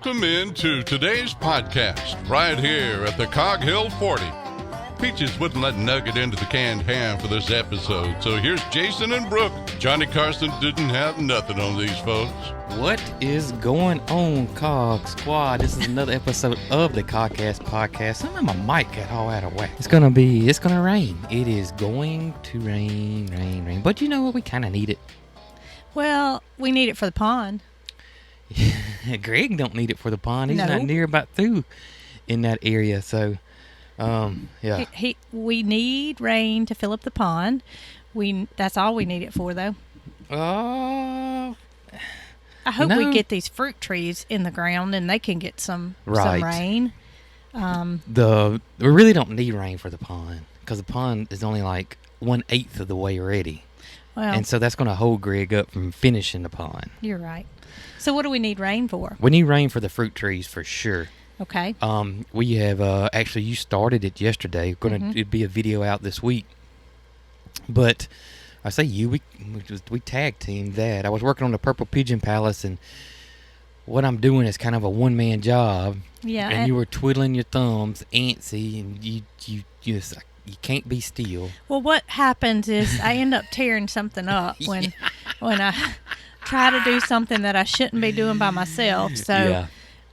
Welcome into today's podcast, right here at the Cog Hill 40. Peaches wouldn't let Nugget into the canned ham for this episode, so here's Jason and Brooke. Johnny Carson didn't have nothing on these folks. What is going on, Cog Squad? This is another episode of the Cogcast podcast. Somehow my mic got all out of whack. It's gonna rain. It is going to rain. But you know what? We kind of need it. Well, we need it for the pond. Greg don't need it for the pond. He's No. not near about through in that area. So, yeah. We need rain to fill up the pond. That's all we need it for, though. Oh, I hope No. we get these fruit trees in the ground and they can get some Right. rain. we really don't need rain for the pond because the pond is only like 1/8 of the way ready. Well, And so that's going to hold Greg up from finishing the pond. you're right. So what do we need rain for? We need rain for the fruit trees for sure. Okay. We have actually you started it yesterday. It'd be a video out this week. But I say we tag teamed that. I was working on the Purple Pigeon Palace, and what I'm doing is kind of a one-man job. Yeah. And you were twiddling your thumbs, antsy, and you can't be still. Well, what happens is I end up tearing something up when I try to do something that I shouldn't be doing by myself. So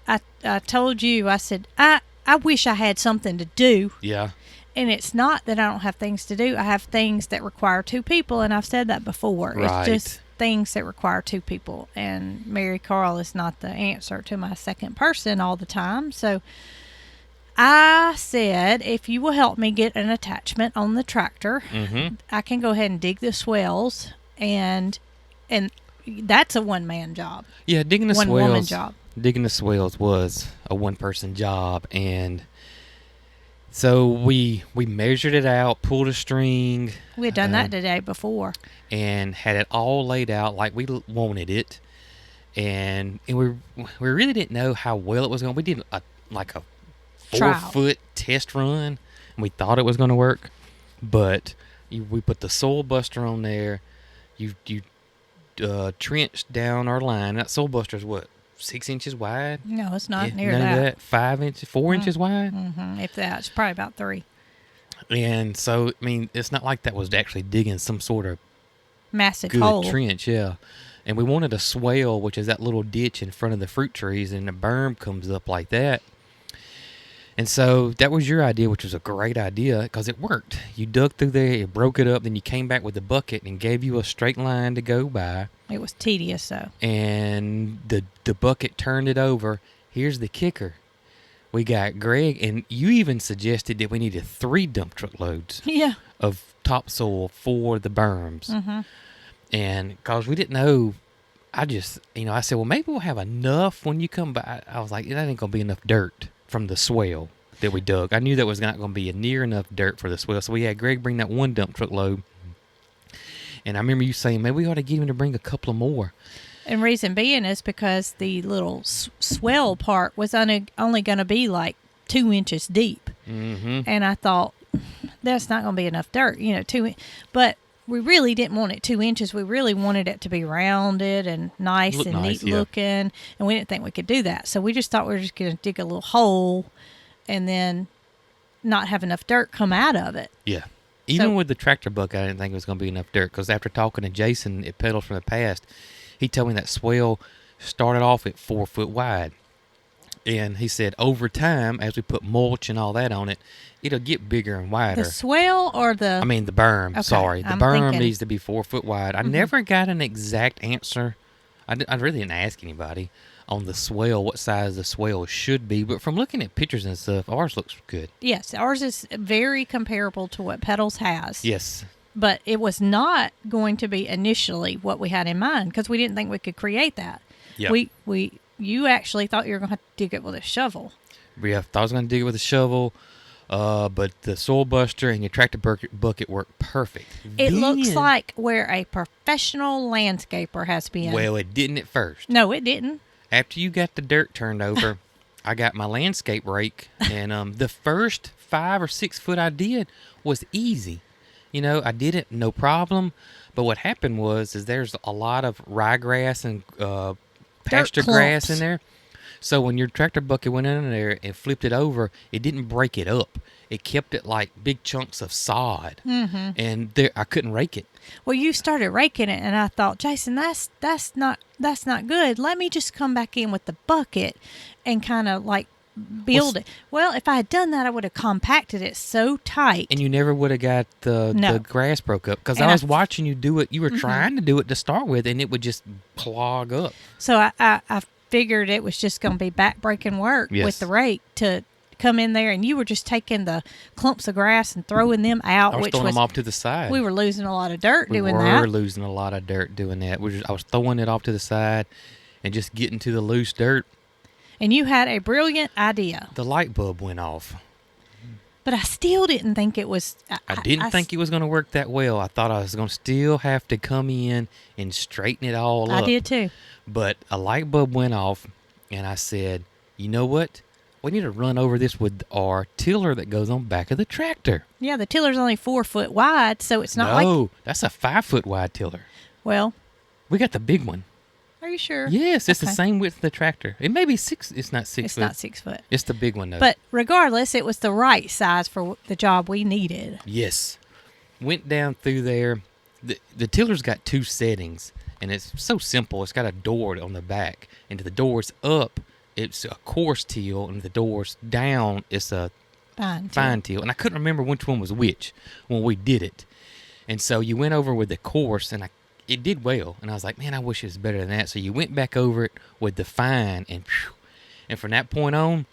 Yeah. I told you, I said, I wish I had something to do. Yeah. And it's not that I don't have things to do. I have things that require two people, and I've said that before. Right. It's just things that require two people. And Mary Carl is not the answer to my second person all the time. So I said, if you will help me get an attachment on the tractor, I can go ahead and dig the swells, and that's a one-man job. Yeah, digging the One swells. woman job. Digging the swells was a one-person job, and so we measured it out, pulled a string. We had done that the day before. And had it all laid out like we wanted it, and we really didn't know how well it was going. We did a 4-foot test run, and we thought it was going to work, but we put the soil buster on there. You trenched down our line. That soil buster is what, 6 inches wide? No, it's not Yeah, near none that. of that. 5 inches, 4 inches wide. If that, it's probably about 3. And so, I mean, it's not like that was actually digging some sort of Massive good hole. trench, yeah. And we wanted a swale, which is that little ditch in front of the fruit trees, and the berm comes up like that. And so that was your idea, which was a great idea because it worked. You dug through there, you broke it up, then you came back with the bucket and gave you a straight line to go by. It was tedious, though. And the bucket turned it over. Here's the kicker. We got Greg, and you even suggested that we needed 3 dump truck loads Yeah. of topsoil for the berms. And because we didn't know, I said, well, maybe we'll have enough when you come by. I was like, that ain't going to be enough dirt from the swale that we dug. I knew that was not going to be near enough dirt for the swale. So we had Greg bring that 1 dump truck load. And I remember you saying, maybe we ought to get him to bring a couple of more. And reason being is because the little swell part was only going to be like 2 inches deep. And I thought, that's not going to be enough dirt, but we really didn't want it 2 inches. We really wanted it to be rounded and nice and neat looking. And we didn't think we could do that. So we just thought we were just going to dig a little hole and then not have enough dirt come out of it. Yeah. Even with the tractor bucket, I didn't think it was going to be enough dirt because after talking to Jason at Pedals from the Past, he told me that swale started off at 4 foot wide. And he said over time, as we put mulch and all that on it, it'll get bigger and wider. The swell or the... I mean, the berm. Okay, Sorry. The I'm berm thinking- needs to be 4 foot wide. I never got an exact answer. I really didn't ask anybody on the swale, what size the swale should be. But from looking at pictures and stuff, ours looks good. Yes, ours is very comparable to what Pedals has. Yes. But it was not going to be initially what we had in mind because we didn't think we could create that. Yeah. You actually thought you were going to have to dig it with a shovel. Yeah, thought I was going to dig it with a shovel, but the soil buster and your tractor bucket worked perfect. It looks like where a professional landscaper has been. Well, it didn't at first. No, it didn't. After you got the dirt turned over, I got my landscape rake, and the first 5 or 6 foot I did was easy. I did it no problem. But what happened is there's a lot of ryegrass and pasture grass in there. So when your tractor bucket went in there and flipped it over, it didn't break it up. It kept it like big chunks of sod, and I couldn't rake it. Well, you started raking it, and I thought, Jason, that's not good. Let me just come back in with the bucket and kind of like build it. Well, if I had done that, I would have compacted it so tight. And you never would have got the grass broke up, because I was watching you do it. You were trying to do it to start with, and it would just clog up. So I figured it was just going to be back-breaking work with the rake to come in there, and you were just taking the clumps of grass and throwing them out. I was throwing them off to the side. We were losing a lot of dirt doing that. We were losing a lot of dirt doing that. I was throwing it off to the side and just getting to the loose dirt. And you had a brilliant idea. The light bulb went off. But I still didn't think it was... I didn't think it was going to work that well. I thought I was going to still have to come in and straighten it all up. I did too. But a light bulb went off, and I said, you know what? We need to run over this with our tiller that goes on back of the tractor. Yeah, the tiller's only 4 foot wide, so it's not like... No, that's a 5 foot wide tiller. Well... We got the big one. Are you sure? Yes, it's the same width of the tractor. It may be 6. It's not 6 foot. It's not 6 foot. It's the big one, though. But regardless, it was the right size for the job we needed. Yes. Went down through there. The tiller's got 2 settings, and it's so simple. It's got a door on the back, and the door's up, it's a coarse till, and the door's down, it's a fine till. And I couldn't remember which one was which when we did it. And so you went over with the coarse, and it did well. And I was like, man, I wish it was better than that. So you went back over it with the fine, and from that point on,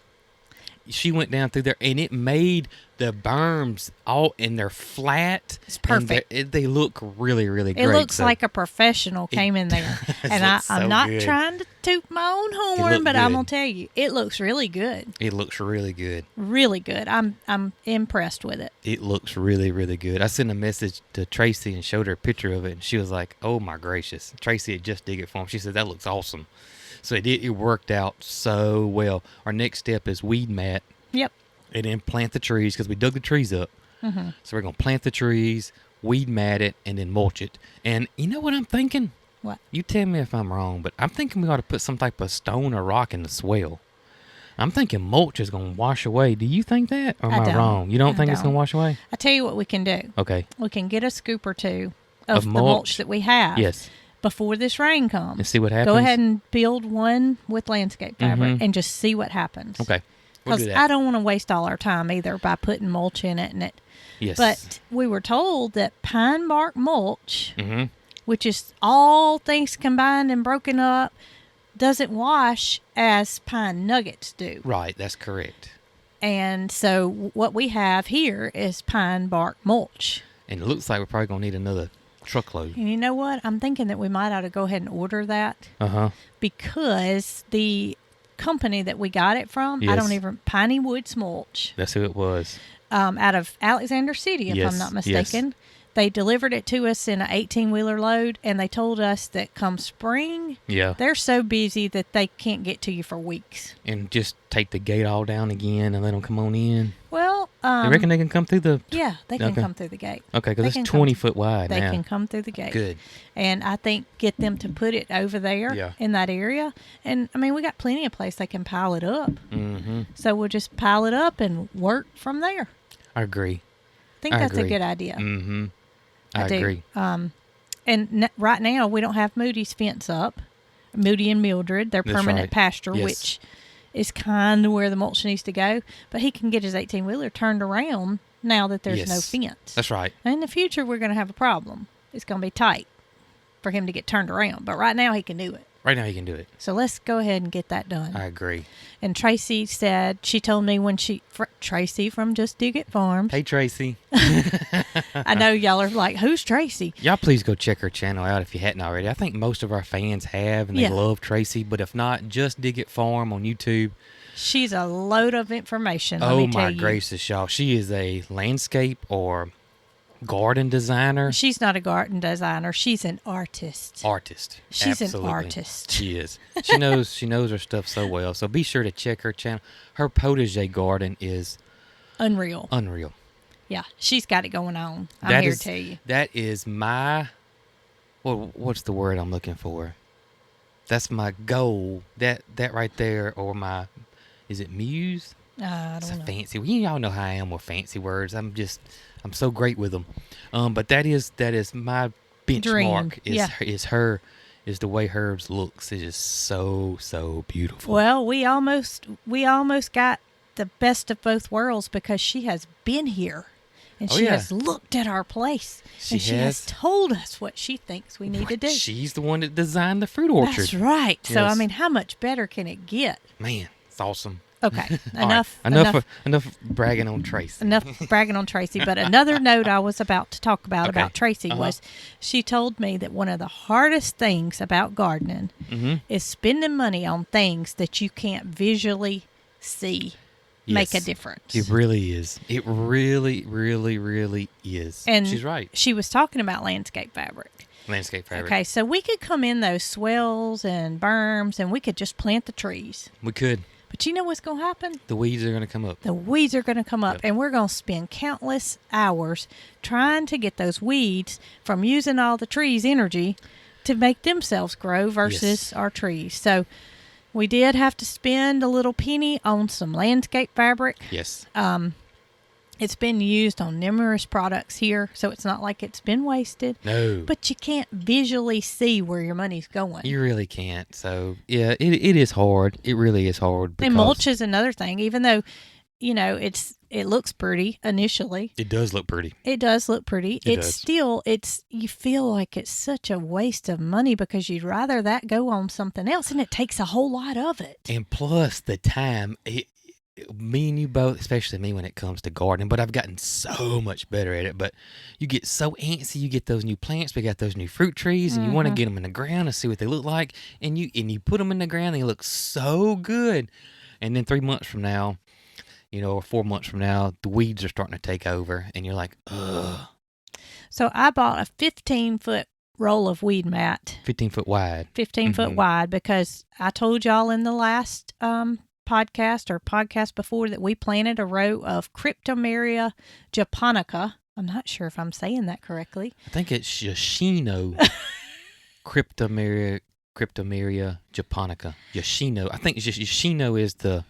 she went down through there, and it made the berms all, and they're flat. It's perfect. They look really, really great. It looks like a professional came in there. And I'm not trying to toot my own horn, but I'm going to tell you, it looks really good. It looks really good. Really good. I'm impressed with it. It looks really, really good. I sent a message to Tracy and showed her a picture of it, and she was like, oh, my gracious. Tracy had just dig it for him. She said, that looks awesome. So it worked out so well. Our next step is weed mat. Yep. And then plant the trees, because we dug the trees up. Mm-hmm. So we're going to plant the trees, weed mat it, and then mulch it. And you know what I'm thinking? What? You tell me if I'm wrong, but I'm thinking we ought to put some type of stone or rock in the swale. I'm thinking mulch is going to wash away. Do you think that? Or am I wrong? You don't think it's going to wash away? I tell you what we can do. Okay. We can get a scoop or two of the mulch that we have. Yes. Before this rain comes. And see what happens? Go ahead and build one with landscape fabric and just see what happens. Okay. We'll Because I don't want to waste all our time either by putting mulch in it. Yes. But we were told that pine bark mulch, which is all things combined and broken up, doesn't wash as pine nuggets do. Right, that's correct. And so what we have here is pine bark mulch. And it looks like we're probably going to need another truckload. And you know what? I'm thinking that we might ought to go ahead and order that. Because the company that we got it from, Piney Woods Mulch. That's who it was. Out of Alexander City, if I'm not mistaken. Yes. They delivered it to us in an 18-wheeler load, and they told us that come spring, they're so busy that they can't get to you for weeks. And just take the gate all down again and let them come on in? Well, you reckon they can come through the... Yeah, they can come through the gate. Okay, because it's 20 foot wide now. They can come through the gate. Good. And I think get them to put it over there in that area. And, I mean, we got plenty of place they can pile it up. Mm-hmm. So we'll just pile it up and work from there. I agree. I think that's a good idea. Mm-hmm. I agree. And right now, we don't have Moody's fence up. Moody and Mildred, their permanent pasture, which is kind of where the mulch needs to go. But he can get his 18-wheeler turned around now that there's no fence. That's right. And in the future, we're going to have a problem. It's going to be tight for him to get turned around. But right now, he can do it. Right now, he can do it. So let's go ahead and get that done. I agree. And Tracy said, she told me when Tracy from Just Dig It Farms. Hey, Tracy. I know y'all are like, who's Tracy? Y'all please go check her channel out if you hadn't already. I think most of our fans have, and they love Tracy. But if not, Just Dig It Farm on YouTube. She's a load of information, let me tell you. Oh, my gracious, y'all. She is a landscape or garden designer. She's not a garden designer. She's an artist. She's Absolutely. An artist. She is. She knows her stuff so well. So be sure to check her channel. Her potager garden is unreal. Yeah, she's got it going on. I'm here to tell you. That is my what's the word I'm looking for? That's my goal. That right there, or my, is it muse? I It's a don't know. fancy. Y'all know how I am with fancy words. I'm so great with them. But that is my benchmark. Dream, Is the way hers looks. It is so beautiful. Well, we almost got the best of both worlds because she has been here. And Oh, she yeah. has looked at our place. She and she has has. told us what she thinks we need to do. She's the one that designed the fruit orchard. That's right. So, I Yes. mean, how much better can it get? Man, it's awesome. Okay, All right, enough bragging on Tracy. enough bragging on Tracy. But another note I was about to talk about Okay. Tracy was she told me that one of the hardest things about gardening is spending money on things that you can't visually see make a Yes. difference. It really is. It really is. And she's right. She was talking about landscape fabric. Landscape fabric. Okay, so we could come in those swells and berms and we could just plant the trees. We could. But you know what's going to happen? The weeds are going to come up. The weeds are going to come up, Yep. and we're going to spend countless hours trying to get those weeds from using all the trees' energy to make themselves grow versus Yes. our trees. So we did have to spend a little penny on some landscape fabric. Yes. It's been used on numerous products here, so it's not like it's been wasted. No. But you can't visually see where your money's going. You really can't. So, yeah, it is hard. It really is hard. And mulch is another thing. Even though, it looks pretty initially. It does look pretty. It does look pretty. It It's does. still, you feel like it's such a waste of money because you'd rather that go on something else, and it takes a whole lot of it. And plus the time, me and you both, especially me when it comes to gardening, but I've gotten so much better at it. But you get so antsy, you get those new plants, we got those new fruit trees, and you want to get them in the ground and see what they look like. And you put them in the ground, and they look so good. And then 3 months from now, or 4 months from now, the weeds are starting to take over, and you're like, ugh. So I bought a 15-foot roll of weed mat, 15 foot wide. 15-foot wide, because I told y'all in the last podcast before that we planted a row of Cryptomeria japonica. I'm not sure if I'm saying that correctly. I think it's Yoshino. Cryptomeria japonica. Yoshino. I think it's just Yoshino is the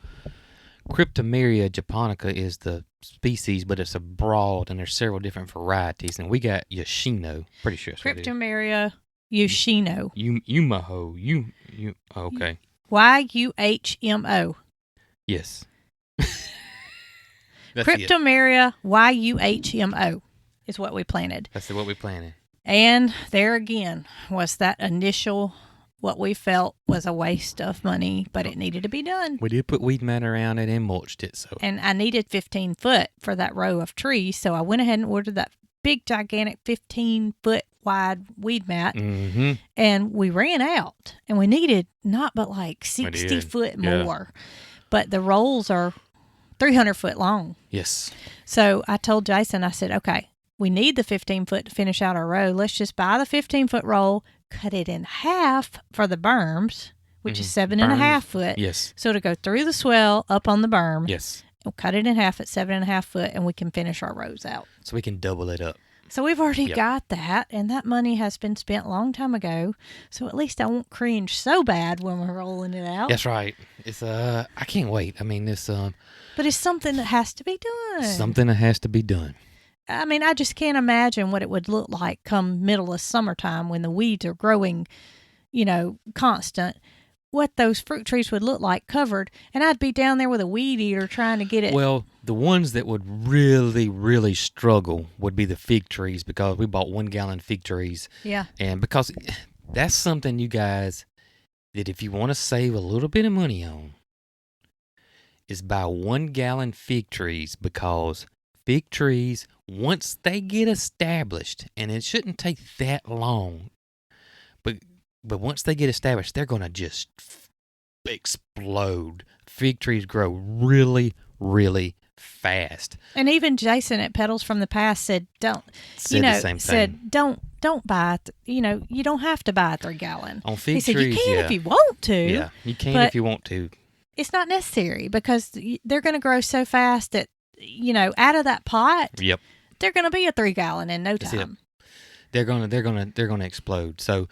Cryptomeria japonica is the species, but it's a broad, and there's several different varieties. And we got Yoshino. Pretty sure it's what it is. Cryptomeria Yoshino. Yumaho. Okay. YUHMO. Yes. That's it. Cryptomeria YUHMO is what we planted. That's what we planted. And there again was that initial, what we felt was a waste of money, but it needed to be done. We did put weed mat around it and mulched it. So And I needed 15 foot for that row of trees, so I went ahead and ordered that big, gigantic 15-foot wide weed mat, and we ran out, and we needed not but like 60 foot more. But the rolls are 300 foot long. Yes. So I told Jason, I said, okay, we need the 15 foot to finish out our row. Let's just buy the 15-foot roll, cut it in half for the berms, which is 7.5 foot. Yes. So to go through the swell up on the berm. Yes. We'll cut it in half at 7.5 foot, and we can finish our rows out. So we can double it up. So we've already got that, and that money has been spent a long time ago. So at least I won't cringe so bad when we're rolling it out. That's right. It's I can't wait. I mean, this But it's something that has to be done. something that has to be done. I mean, I just can't imagine what it would look like come middle of summertime when the weeds are growing, constant. What those fruit trees would look like covered, and I'd be down there with a weed eater trying to get it. Well, the ones that would really struggle would be the fig trees, because we bought 1 gallon fig trees. Yeah. And because that's something, you guys, that if you want to save a little bit of money on, is buy 1 gallon fig trees, because fig trees, once they get established, and it shouldn't take that long, but once they get established, they're going to just explode. Fig trees grow really fast. And even Jason at Petals from the Past said, "Don't." Said the same thing. Said, "Don't buy. You don't have to buy a 3 gallon." On fig he said, trees, "You can if you want to." Yeah, you can but if you want to. It's not necessary because they're going to grow so fast that out of that pot, Yep. they're going to be a 3 gallon in no That's it. time. They're gonna explode. So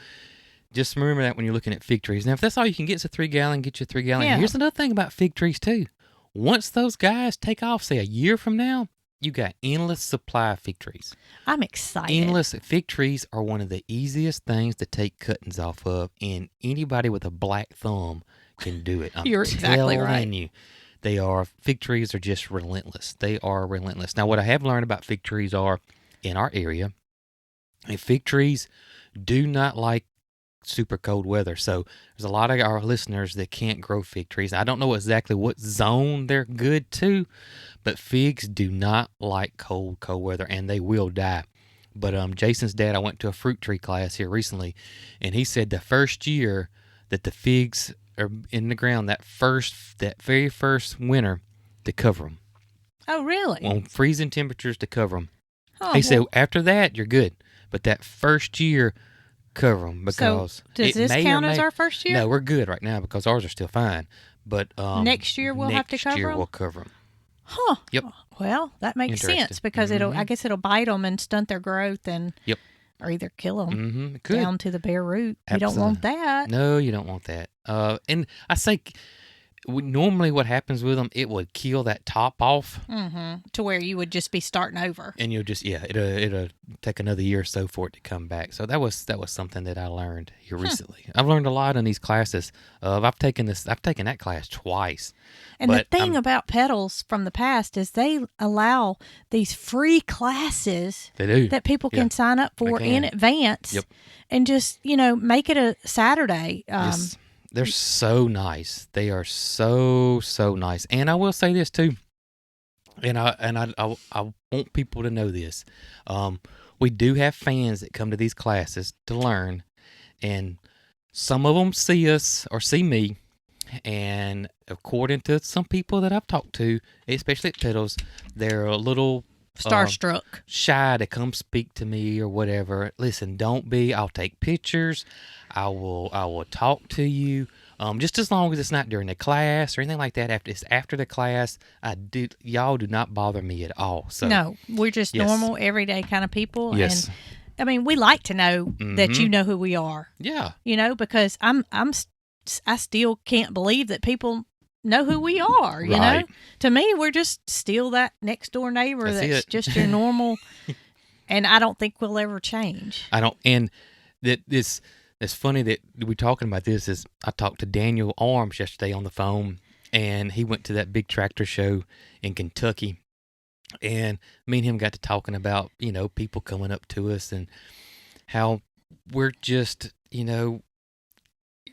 Just remember that when you're looking at fig trees. Now, if that's all you can get, it's a 3-gallon, get you a 3-gallon. Yeah. Here's another thing about fig trees, too. Once those guys take off, say a year from now, you got endless supply of fig trees. I'm excited. Endless. Fig trees are one of the easiest things to take cuttings off of, and anybody with a black thumb can do it. I'm You're exactly telling right. you. Fig trees are just relentless. They are relentless. Now, what I have learned about fig trees are, in our area, fig trees do not like super cold weather. So there's a lot of our listeners that can't grow fig trees. I don't know exactly what zone they're good to, but figs do not like cold weather, and they will die. But Jason's dad, I went to a fruit tree class here recently, and he said the first year that the figs are in the ground, that very first winter, to cover them. Oh, really? On freezing temperatures to cover them. Oh, He said well, after that, you're good. But that first year, cover them because does it this may or count as may- our first year? No, we're good right now because ours are still fine. But Next year we'll have to cover Next year 'em? we'll cover them. Huh. Yep. Well, that makes Interesting. sense because I guess it'll bite them and stunt their growth and Yep. or either kill them Mm-hmm. Good. down to the bare root. You don't want that. No, you don't want that. And I say, normally what happens with them, it would kill that top off, To where you would just be starting over. and you'll just it'll take another year or so for it to come back. So that was something that I learned here recently. I've learned a lot in these classes. I've taken that class twice. And But the thing about Petals from the past is they allow these free classes They do. that people can Yeah. sign up for They in can. advance Yep. and just, make it a Saturday. Yes. They're so nice. They are so nice. And I will say this too. And I want people to know this. We do have fans that come to these classes to learn, and some of them see us or see me. And according to some people that I've talked to, especially at Petals, they're a little Starstruck. shy to come speak to me or whatever. Listen, don't be. I'll take pictures. I will talk to you. Just as long as it's not during the class or anything like that. After the class, y'all do not bother me at all. So No, we're just Yes. normal, everyday kind of people. Yes. And I mean, we like to know that you know who we are. Yeah. Because I still can't believe that people know who we are. You Right. know, to me, we're just still that next door neighbor That's that's it. just your normal. And I don't think we'll ever change. I don't. And it's funny that we're talking about this. Is I talked to Daniel Arms yesterday on the phone, and he went to that big tractor show in Kentucky, and me and him got to talking about people coming up to us and how we're just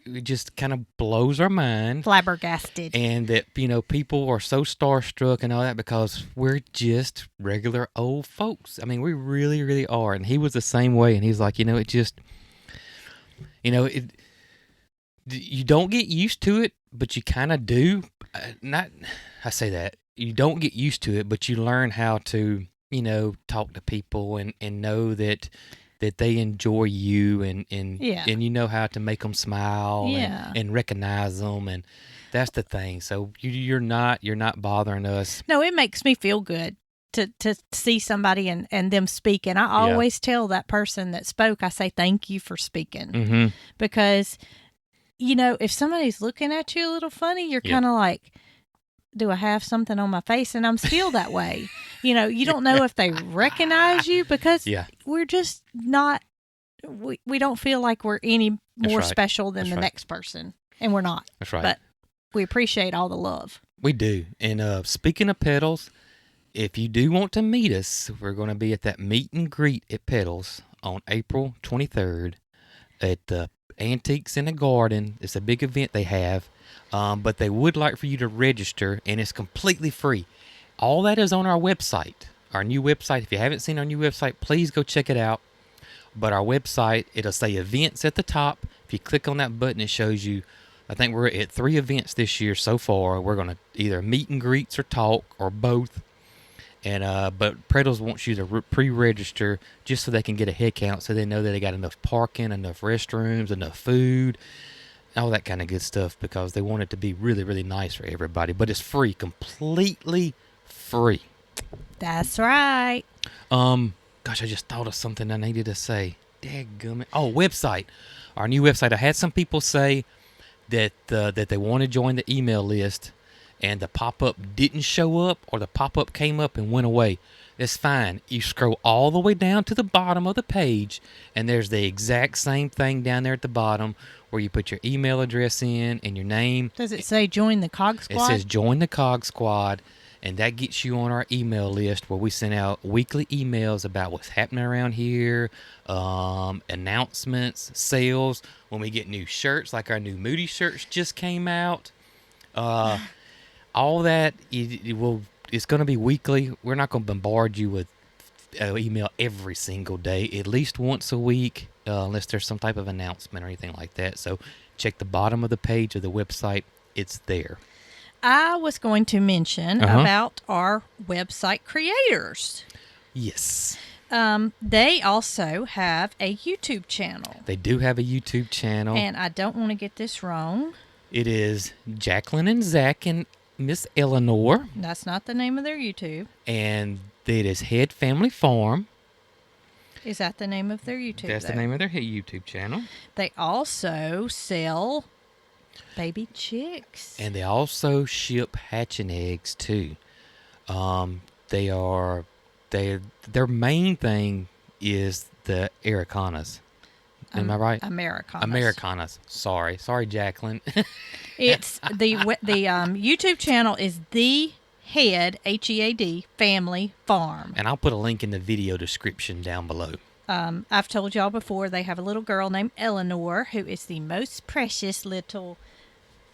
it just kind of blows our mind. Flabbergasted. And that, people are so starstruck and all that because we're just regular old folks. I mean, we really, really are. And he was the same way. And he's like, it just, you don't get used to it, but you kind of do. I say that. You don't get used to it, but you learn how to, talk to people and know that they enjoy you and Yeah. and you know how to make them smile Yeah. and recognize them, and that's the thing. So you're not bothering us. No, it makes me feel good to see somebody and them speak. And I always tell that person that spoke, I say, thank you for speaking. Mm-hmm. Because, if somebody's looking at you a little funny, you're Yeah. kind of like, do I have something on my face? And I'm still that way. You don't know if they recognize you because Yeah. we're just not, we don't feel like we're any more right. special than That's the right. next person. And we're not. That's right. But we appreciate all the love. We do. And speaking of Petals, if you do want to meet us, we're going to be at that meet and greet at Petals on April 23rd at the Antiques in the Garden. It's a big event they have, but they would like for you to register, and it's completely free. All that is on our website, our new website. If you haven't seen our new website, please go check it out. But our website, it'll say events at the top. If you click on that button, it shows you, I think we're at 3 events this year so far. We're going to either meet and greets or talk or both. And but Prettles wants you to pre-register just so they can get a head count, so they know that they got enough parking, enough restrooms, enough food, all that kind of good stuff, because they want it to be really, really nice for everybody. But it's free, completely free. That's right. Gosh, I just thought of something I needed to say. Dadgummit. Oh, website. our new website. I had some people say that they want to join the email list, and the pop-up didn't show up, or the pop-up came up and went away. That's fine. You scroll all the way down to the bottom of the page, and there's the exact same thing down there at the bottom where you put your email address in and your name. Does it say join the COG Squad? It says join the COG Squad, and that gets you on our email list where we send out weekly emails about what's happening around here, announcements, sales, when we get new shirts, like our new Moody shirts just came out. All that, it's going to be weekly. We're not going to bombard you with email every single day, at least once a week, unless there's some type of announcement or anything like that. So check the bottom of the page of the website. It's there. I was going to mention about our website creators. Yes. They also have a YouTube channel. They do have a YouTube channel. And I don't want to get this wrong. It is Jacqueline and Zach and Miss Eleanor. That's not the name of their YouTube. And it is Head Family Farm. Is that the name of their YouTube? That's the name of their YouTube channel. They also sell baby chicks. And they also ship hatching eggs too. Their main thing is the Americanas. Am I right? Americanas. Sorry, Jacqueline. It's the YouTube channel is the Head HEAD Family Farm. And I'll put a link in the video description down below. I've told y'all before, they have a little girl named Eleanor who is the most precious little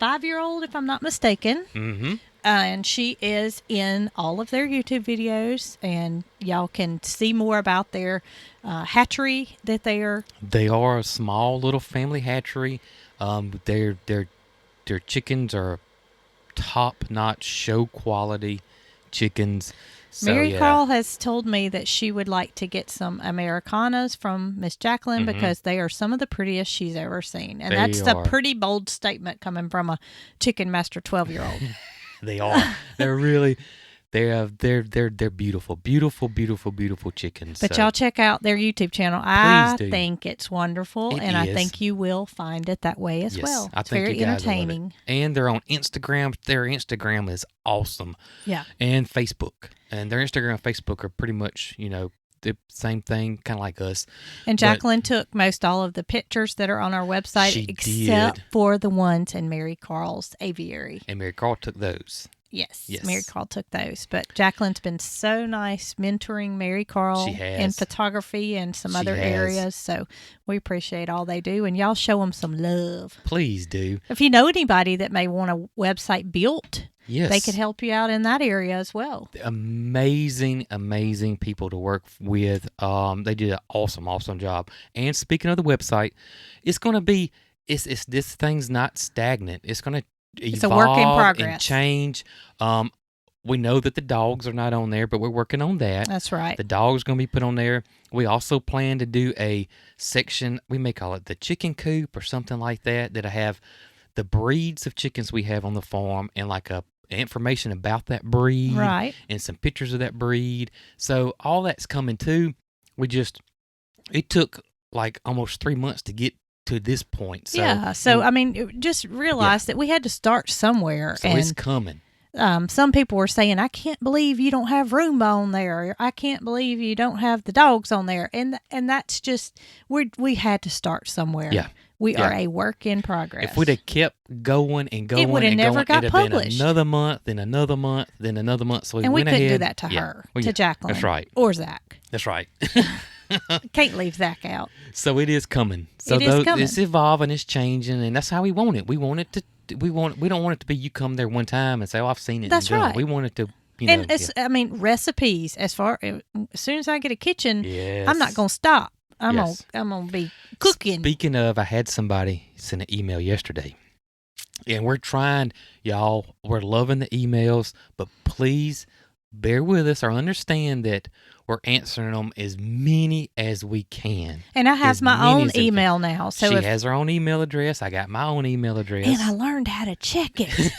5-year-old, if I'm not mistaken. Mm-hmm. And she is in all of their YouTube videos, and y'all can see more about their hatchery that they are. They are a small little family hatchery. Their chickens are top-notch show quality chickens. So, Mary Carl has told me that she would like to get some Americanas from Miss Jacqueline because they are some of the prettiest she's ever seen. And that's a pretty bold statement coming from a Chicken Master 12-year-old. They are. They're beautiful, beautiful, beautiful, beautiful chickens. But y'all check out their YouTube channel. I think it's wonderful, and I think you will find it that way as well. It's very entertaining. And they're on Instagram. Their Instagram is awesome. Yeah. And Facebook. And their Instagram and Facebook are pretty much, the same thing, kind of like us. And Jacqueline took most all of the pictures that are on our website, except for the ones in Mary Carl's aviary. And Mary Carl took those. Yes, Mary Carl took those. But Jacqueline's been so nice mentoring Mary Carl in photography and some other areas. So we appreciate all they do. And y'all show them some love. Please do. If you know anybody that may want a website built, they could help you out in that area as well. Amazing, amazing people to work with. They did an awesome job. And speaking of the website, it's going to be, this thing's not stagnant. It's going to it's a work in progress and change. We know that the dogs are not on there, but we're working on that. That's right. The dogs are going to be put on there. We also plan to do a section, we may call it the chicken coop or something like that, that'll have the breeds of chickens we have on the farm and like information about that breed, right, and some pictures of that breed. So all that's coming too. It took like almost 3 months to get to this point. Just realize that we had to start somewhere. So it's coming. Some people were saying, I can't believe you don't have Roomba on there. I can't believe you don't have the dogs on there. And that's just, we had to start somewhere. Yeah. We are a work in progress. If we'd have kept going and going, it would have never got published. Been another month, then another month, then another month. So we couldn't do that to her, to Jacqueline. That's right. Or Zach. That's right. Can't leave Zach out. So it is coming. So it's evolving, it's changing, and that's how we want it. We want it to. We don't want it to be you come there one time and say, "Oh, I've seen it." That's right. We want it to. Recipes. As soon as I get a kitchen, I'm not gonna stop. I'm gonna be cooking. Speaking of, I had somebody send an email yesterday, and we're trying, y'all. We're loving the emails, but please bear with us or understand that we're answering them as many as we can. And I have my own email now. So she has her own email address. I got my own email address. And I learned how to check it.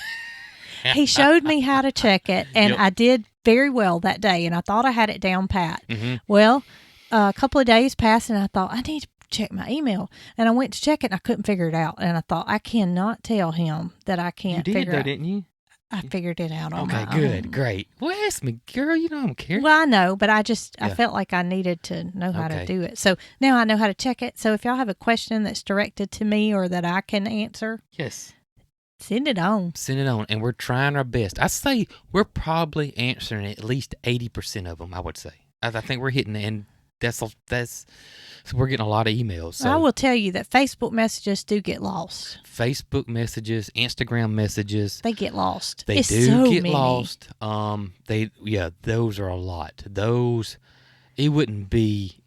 He showed me how to check it, and I did very well that day, and I thought I had it down pat. Mm-hmm. Well, a couple of days passed, and I thought, I need to check my email. And I went to check it and I couldn't figure it out. And I thought, I cannot tell him that I can't You did, figure though, out. didn't you? I figured it out on Okay, my good, own. great. Well, ask me, girl. You know I don't care. Well, I know, but I Yeah. felt like I needed to know how Okay. to do it. So now I know how to check it. So if y'all have a question that's directed to me or that I can answer, Yes. send it on. Send it on, and we're trying our best. I say we're probably answering at least 80% of them. I would say. I think we're hitting, and that's so we're getting a lot of emails. So I will tell you that Facebook messages do get lost. Facebook messages, Instagram messages, They get lost. they It's do so get many. lost. Those are a lot. Those, it wouldn't be.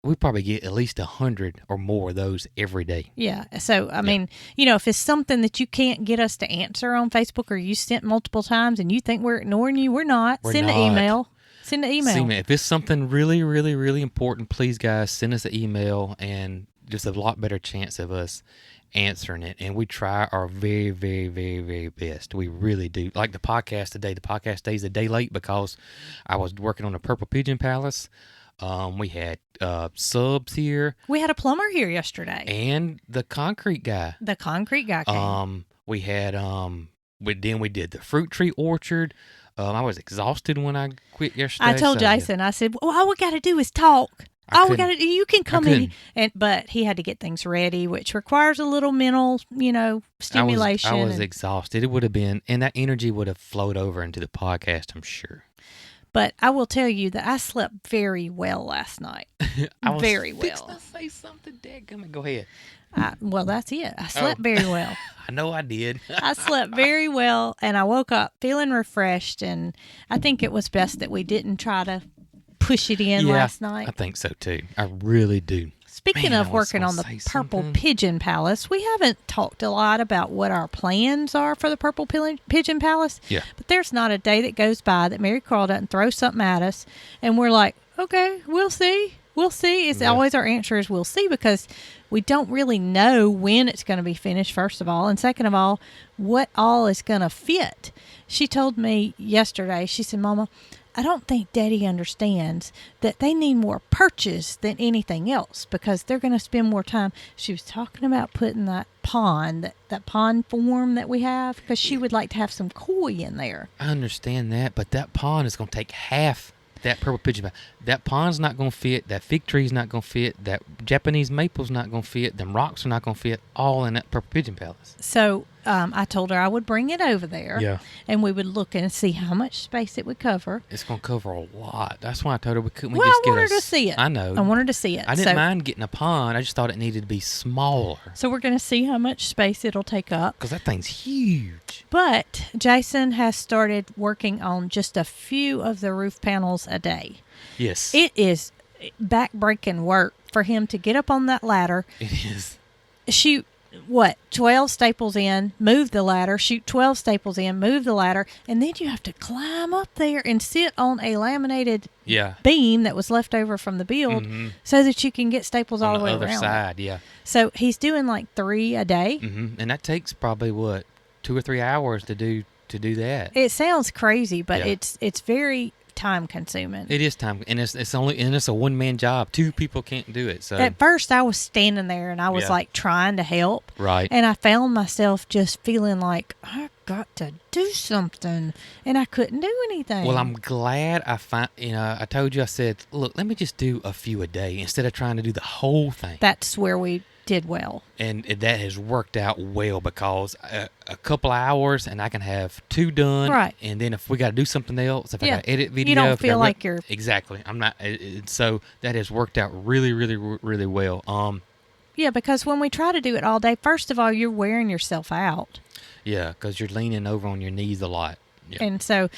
We probably get at least 100 or more of those every day. Yeah. So, I mean, if it's something that you can't get us to answer on Facebook or you sent multiple times and you think we're ignoring you, we're not. We're Send not. an email. Send an email. See, man, if it's something really, really, really important, please, guys, send us an email, and there's a lot better chance of us answering it. And we try our very, very, very, very best. We really do. Like the podcast today. The podcast stays a day late because I was working on the Purple Pigeon Palace. We had subs here We had a plumber here yesterday. and the concrete guy. The concrete guy came. We had we did the fruit tree orchard. I was exhausted when I quit yesterday. I told so, yeah. Jason, I said, well, all we got to do is talk. I All we couldn't- got to do, you can come in. couldn't. But he had to get things ready, which requires a little mental, stimulation. I was and- exhausted. It would have been, and that energy would have flowed over into the podcast, I'm sure. But I will tell you that I slept very well last night. I was Very fixing well. to say something, dadgummit. Go ahead. Well, that's it. I slept Oh. very well. I know I did. I slept very well, and I woke up feeling refreshed. And I think it was best that we didn't try to push it in last night. I think so too. I really do. Speaking Man, of I was working gonna on the say Purple something. Pigeon Palace, we haven't talked a lot about what our plans are for the Purple Pigeon Palace. Yeah. But there's not a day that goes by that Mary Carl doesn't throw something at us, and we're like, okay, we'll see. We'll see. It's Yeah. always our answer is we'll see, because we don't really know when it's going to be finished, first of all. And second of all, what all is going to fit. She told me yesterday, she said, Mama, I don't think Daddy understands that they need more perches than anything else, because they're going to spend more time. She was talking about putting that pond, that pond form that we have, because she would like to have some koi in there. I understand that, but that pond is going to take half that purple pigeon. That pond's not going to fit. That fig tree's not going to fit. That Japanese maple's not going to fit. Them rocks are not going to fit all in that Purple Pigeon Palace. So I told her I would bring it over there, Yeah. and we would look and see how much space it would cover. It's going to cover a lot. That's why I told her we couldn't Well, just I get wanted a to see it. I know. I wanted to see it. I didn't So- mind getting a pond. I just thought it needed to be smaller So we're going to see how much space it'll take up. because that thing's huge. But Jason has started working on just a few of the roof panels a day. Yes. It is back-breaking work for him to get up on that ladder, It is. shoot, 12 staples in, move the ladder, shoot 12 staples in, move the ladder, and then you have to climb up there and sit on a laminated Yeah. beam that was left over from the build so that you can get staples all On the way other around. side, yeah. So he's doing like 3 a day. And that takes probably, 2 or 3 hours to do that. It sounds crazy, but Yeah. it's very time consuming. It is time, and it's a one-man job. 2 people can't do it. So At first, I was standing there and I was Yeah. like trying to help. Right. And I found myself just feeling like I got to do something, and I couldn't do anything. Well, I'm glad I told you, I said, look, let me just do a few a day instead of trying to do the whole thing. That's where we did well. And that has worked out well because a couple hours and I can have 2 done. Right. And then if we got to do something else, if I Yeah. got to edit video. You don't if I feel gotta like you're- Exactly. I'm not. So that has worked out really, really, really well. Yeah, because when we try to do it all day, first of all, you're wearing yourself out. Yeah, because you're leaning over on your knees a lot. Yeah. And so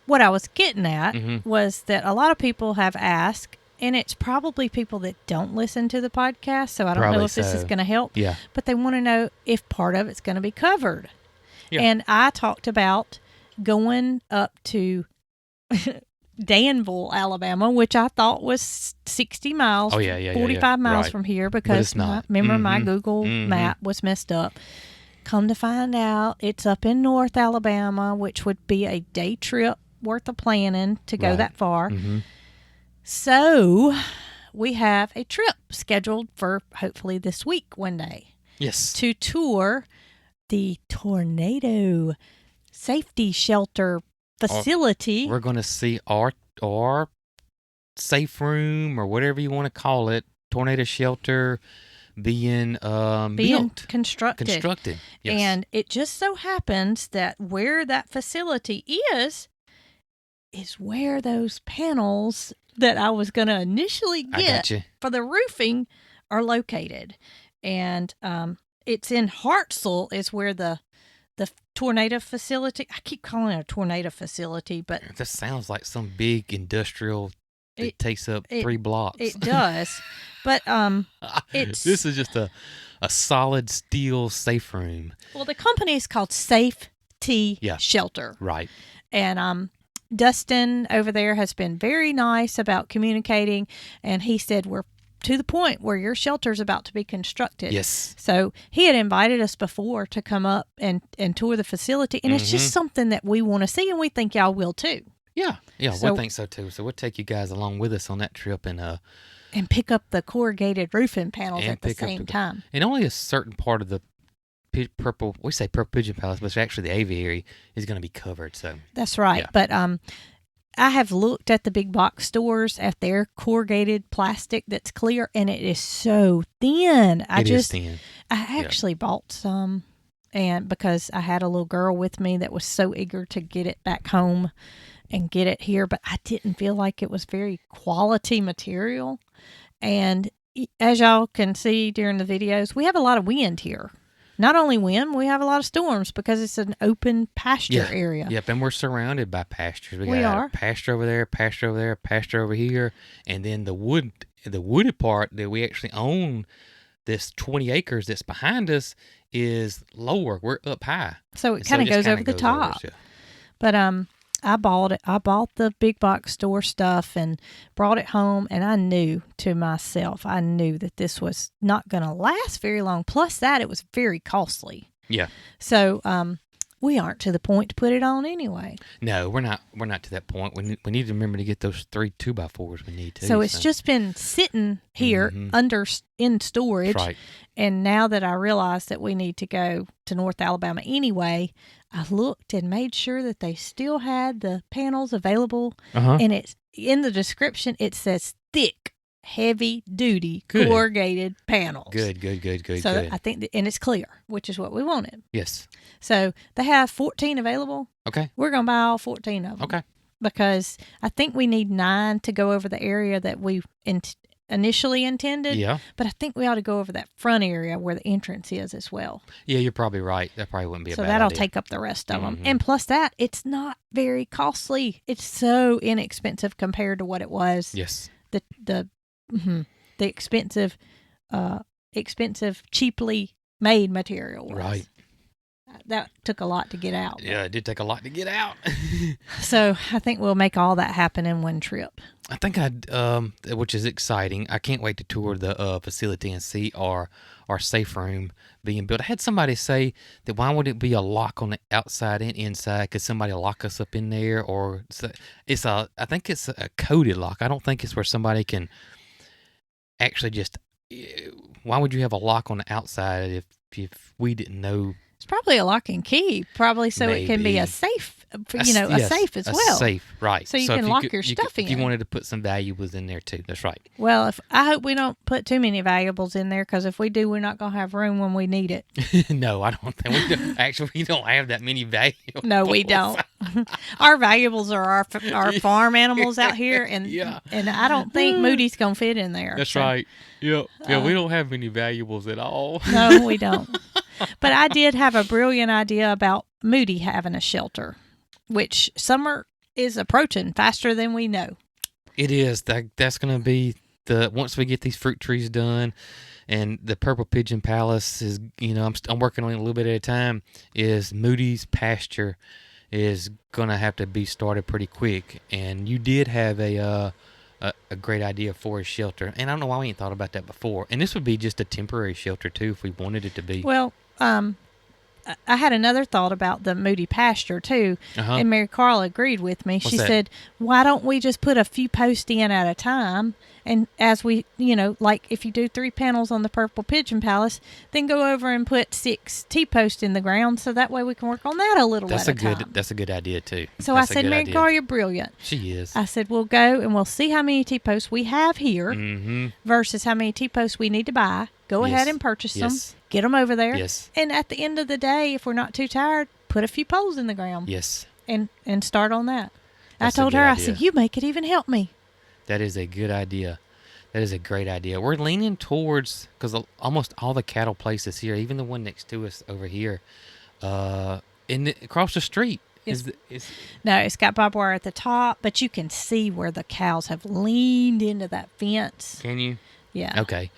what I was getting at Mhm. was that a lot of people have asked, and it's probably people that don't listen to the podcast, so I don't know Probably if this is so. going to help. Yeah. But they want to know if part of it's going to be covered. Yeah. And I talked about going up to Danville, Alabama, which I thought was 60 miles, Oh, yeah, 45 miles right. from here, because it's not. remember my Mhm. Google Mhm. map was messed up. Come to find out, it's up in North Alabama, which would be a day trip worth of planning to go Right. that far. Mhm. So we have a trip scheduled for hopefully this week one day Yes. to tour the Tornado Safety Shelter facility. We're going to see our safe room or whatever you want to call it, tornado shelter being built. constructed. Yes. And it just so happens that where that facility is where those panels that I was going to initially I get got you. for the roofing are located. And it's in Hartselle is where the tornado facility, I keep calling it a tornado facility, but That sounds like some big industrial that It- takes up it- 3 blocks. it does. But it's This is just a solid steel safe room. well, the company is called Safety Yeah. Shelter. Right. And Dustin over there has been very nice about communicating, and he said we're to the point where your shelter's about to be constructed. Yes. So he had invited us before to come up and tour the facility, and it's just something that we want to see, and we think y'all will too. Yeah. Yeah, So- we think so too. So we'll take you guys along with us on that trip and And pick up the corrugated roofing panels And at the pick up same the- time. and only a certain part of the purple, we say Purple Pigeon Palace, but it's actually the aviary is going to be covered. So That's right. Yeah. But I have looked at the big box stores at their corrugated plastic that's clear, and it is so thin. it is thin. I actually bought some, and because I had a little girl with me that was so eager to get it back home and get it here, but I didn't feel like it was very quality material. And as y'all can see during the videos, we have a lot of wind here. Not only wind, we have a lot of storms because it's an open pasture area. Yep, and we're surrounded by pastures. We got are. a pasture over there, pasture over there, pasture over here, and then the wooded part that we actually own, this 20 acres that's behind us, is lower. We're up high. So it And kind of just goes kinda over the goes top. us, yeah. But I bought it. I bought the big box store stuff and brought it home, and I knew to myself, I knew that this was not going to last very long. Plus that it was very costly. Yeah. So we aren't to the point to put it on anyway. No, we're not to that point. We need to remember to get those 3 2x4s we need to. So it's just been sitting here in storage. That's right. And now that I realize that we need to go to North Alabama anyway, I looked and made sure that they still had the panels available. Uh-huh. And it's in the description, it says thick, heavy duty Good. corrugated panels. Good. So good. I think, and it's clear, which is what we wanted. Yes. So they have 14 available. Okay. We're going to buy all 14 of them. Okay. Because I think we need 9 to go over the area that we initially intended. Yeah. But I think we ought to go over that front area where the entrance is as well. Yeah, you're probably right. That probably wouldn't be a So bad that'll idea. take up the rest of them. Mhm. And plus that, it's not very costly. It's so inexpensive compared to what it was. Yes. The expensive, cheaply made material was. Right. That took a lot to get out. Yeah, it did take a lot to get out. So I think we'll make all that happen in one trip. I think which is exciting. I can't wait to tour the facility and see our safe room being built. I had somebody say that why would it be a lock on the outside and inside? Could somebody lock us up in there? Or I think it's a coded lock. I don't think it's where somebody can actually just. Why would you have a lock on the outside if we didn't know? It's probably a lock and key, probably so it can be a Maybe. safe, a Yes, safe as a well. Safe, right. So you if can lock could- your you stuff could- If you in. wanted to put some valuables in there too, that's right. Well, I hope we don't put too many valuables in there because if we do, we're not going to have room when we need it. No, I don't think we do. Actually, we don't have that many valuables. No, we don't. Our valuables are our farm animals out here, and Yeah. and I don't think Moody's going to fit in there. That's so- right. Yep. Yeah, we don't have many valuables at all. No, we don't. But I did have a brilliant idea about Moody having a shelter, which summer is approaching faster than we know. It is. That's going to be once we get these fruit trees done, and the Purple Pigeon Palace is, I'm working on it a little bit at a time. Is Moody's pasture is going to have to be started pretty quick, and you did have a great idea for a shelter, and I don't know why we ain't thought about that before. And this would be just a temporary shelter too, if we wanted it to be. Well, I had another thought about the Moody pasture too, Uh-huh. and Mary Carl agreed with me. She that? said, "Why don't we just put a few posts in at a time, And as we, like if you do 3 panels on the Purple Pigeon Palace, then go over and put 6 T-posts in the ground, so that way we can work on that a little at a time. That's a good idea too. So That's I said, Mary Carl, you're brilliant. She is. I said, we'll go and we'll see how many T-posts we have here versus how many T-posts we need to buy. Go ahead and purchase them. Get them over there. Yes. And at the end of the day, if we're not too tired, put a few poles in the ground. Yes. And start on that. That's I told her, I said, you make it even help me. That is a good idea. That is a great idea. We're leaning towards, because almost all the cattle places here, even the one next to us over here, across the street. No, it's got barbed wire at the top, but you can see where the cows have leaned into that fence. Can you? Yeah. Okay.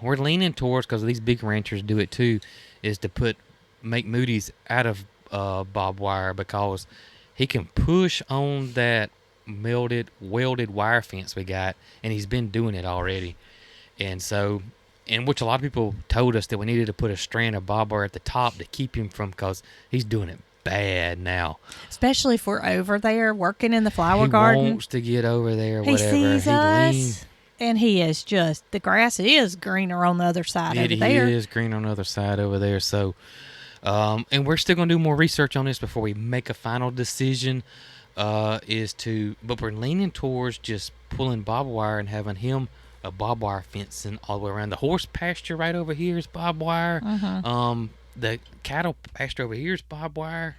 We're leaning towards, because these big ranchers do it too, is to make Moody's out of barbed wire, because he can push on that welded wire fence we got, and he's been doing it already. And so, which a lot of people told us that we needed to put a strand of barbed wire at the top to keep him from, because he's doing it bad now. Especially if we're over there working in the flower garden. He wants to get over there, he whatever. Sees us, and he is just, the grass is greener on the other side over there. It is green on the other side over there. So, and we're still going to do more research on this before we make a final decision. But we're leaning towards just pulling barbed wire and having him a barbed wire fencing all the way around. The horse pasture right over here is barbed wire. The cattle pasture over here is barbed wire.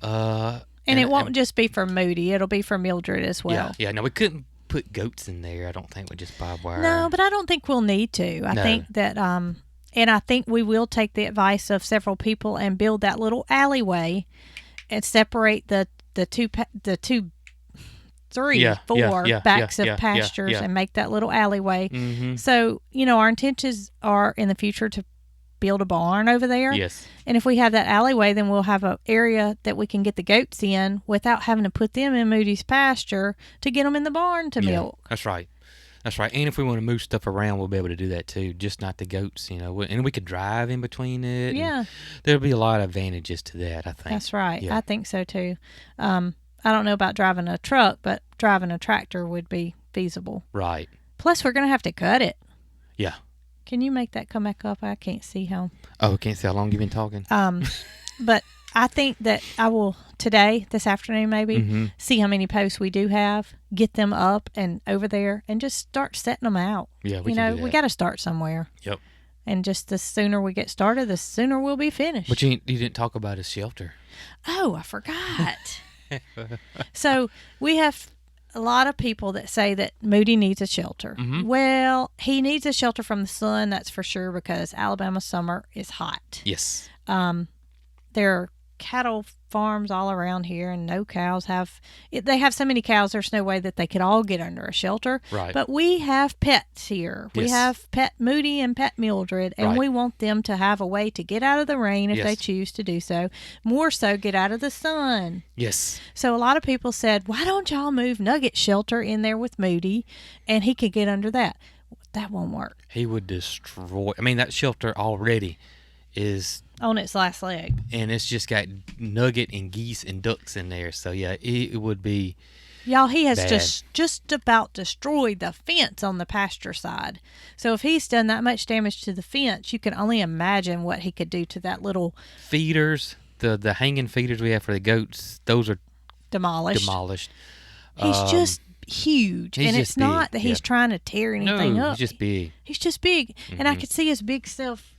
And it won't just be for Moody; it'll be for Mildred as well. Yeah. No, we couldn't put goats in there. I don't think with just barbed wire. No, but I don't think we'll need to. I think that and I think we will take the advice of several people and build that little alleyway and separate the 4 backs of pastures and make that little alleyway. So, our intentions are in the future to build a barn over there. Yes. And if we have that alleyway, then we'll have an area that we can get the goats in without having to put them in Moody's pasture to get them in the barn to milk. That's right. That's right. And if we want to move stuff around, we'll be able to do that too. Just not the goats, And we could drive in between it. Yeah. There'll be a lot of advantages to that, I think. That's right. Yeah. I think so too. I don't know about driving a truck, but driving a tractor would be feasible. Right. Plus, we're going to have to cut it. Yeah. Can you make that come back up? I can't see how. Oh, can't see how long you've been talking. But I think that I will today, this afternoon maybe, see how many posts we do have, get them up and over there, and just start setting them out. Yeah, we can do that. We got to start somewhere. Yep. And just the sooner we get started, the sooner we'll be finished. But you didn't talk about his shelter. Oh, I forgot. So we have a lot of people that say that Moody needs a shelter. Well, he needs a shelter from the sun, that's for sure, because Alabama summer is hot. Yes. There are cattle farms all around here, and no cows they have so many cows, there's no way that they could all get under a shelter. Right. But we have pets here. Yes. We have pet Moody and pet Mildred, and we want them to have a way to get out of the rain if they choose to do so. More so, get out of the sun. Yes. So a lot of people said, why don't y'all move Nugget shelter in there with Moody, and he could get under that? That won't work. He would destroy. I mean, that shelter already is on its last leg, and it's just got nugget and geese and ducks in there. So yeah, it would be. Y'all, he has bad. just about destroyed the fence on the pasture side. So if he's done that much damage to the fence, you can only imagine what he could do to that little feeders. The hanging feeders we have for the goats, those are demolished. He's just huge, and it's not that he's trying to tear anything up. He's just big. He's just big, and I could see his big self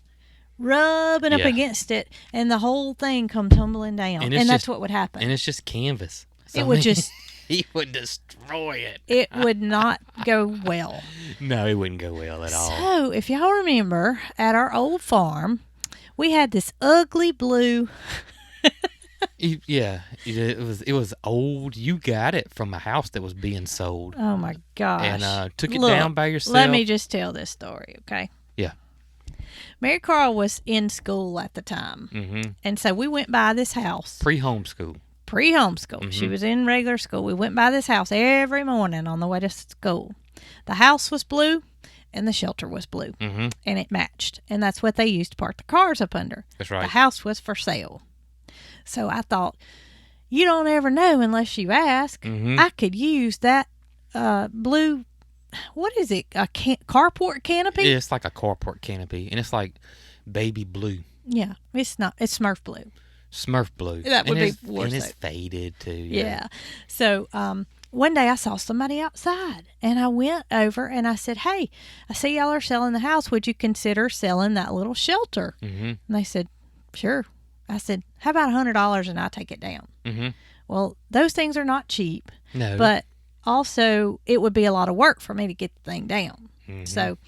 rubbing up against it, and the whole thing come tumbling down, and that's what would happen. And it's just canvas. So it would just. He would destroy it. It would not go well. No, it wouldn't go well at all. So, if y'all remember, at our old farm, we had this ugly blue. It was old. You got it from a house that was being sold. Oh my gosh! And took it down by yourself. Let me just tell this story, okay? Yeah. Mary Carl was in school at the time, and so we went by this house. Pre-homeschool. She was in regular school. We went by this house every morning on the way to school. The house was blue, and the shelter was blue, and it matched. And that's what they used to park the cars up under. That's right. The house was for sale. So I thought, you don't ever know unless you ask. I could use that blue what is it? A carport canopy? It's like a carport canopy, and it's like baby blue. Yeah, it's not. It's Smurf blue. Smurf blue. That would and be more and it's so. faded too. Yeah. So one day I saw somebody outside, and I went over and I said, "Hey, I see y'all are selling the house. Would you consider selling that little shelter?" Mm-hmm. And they said, "Sure." I said, "How about $100 and I take it down?" Mm-hmm. Well, those things are not cheap, No. but also it would be a lot of work for me to get the thing down. Mm-hmm. So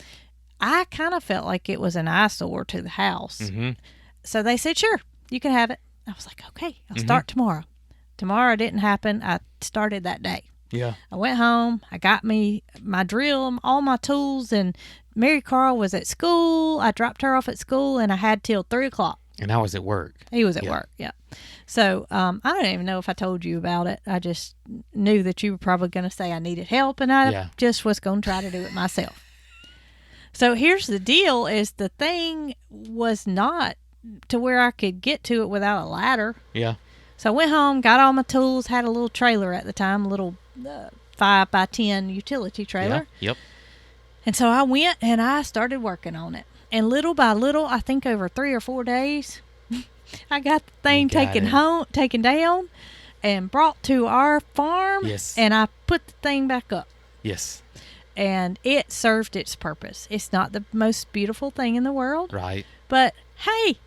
I kind of felt like it was an eyesore to the house. Mm-hmm. So they said, "Sure, you can have it." I was like, "Okay, I'll Mm-hmm. start tomorrow." Tomorrow didn't happen. I started that day. Yeah. I went home. I got me my drill, all my tools, and Mary Carl was at school. I dropped her off at school, and I had till 3:00. And I was at work. He was at Yeah. work, yeah. So I don't even know if I told you about it. I just knew that you were probably going to say I needed help, and I Yeah. just was going to try to do it myself. So here's the deal: is the thing was not to where I could get to it without a ladder. Yeah. So I went home, got all my tools, had a little trailer at the time, a little 5x10 utility trailer. Yeah. Yep. And so I went and I started working on it. And little by little, I think over 3 or 4 days, I got the thing You got taken down and brought to our farm. Yes. And I put the thing back up. Yes. And it served its purpose. It's not the most beautiful thing in the world. Right. But hey,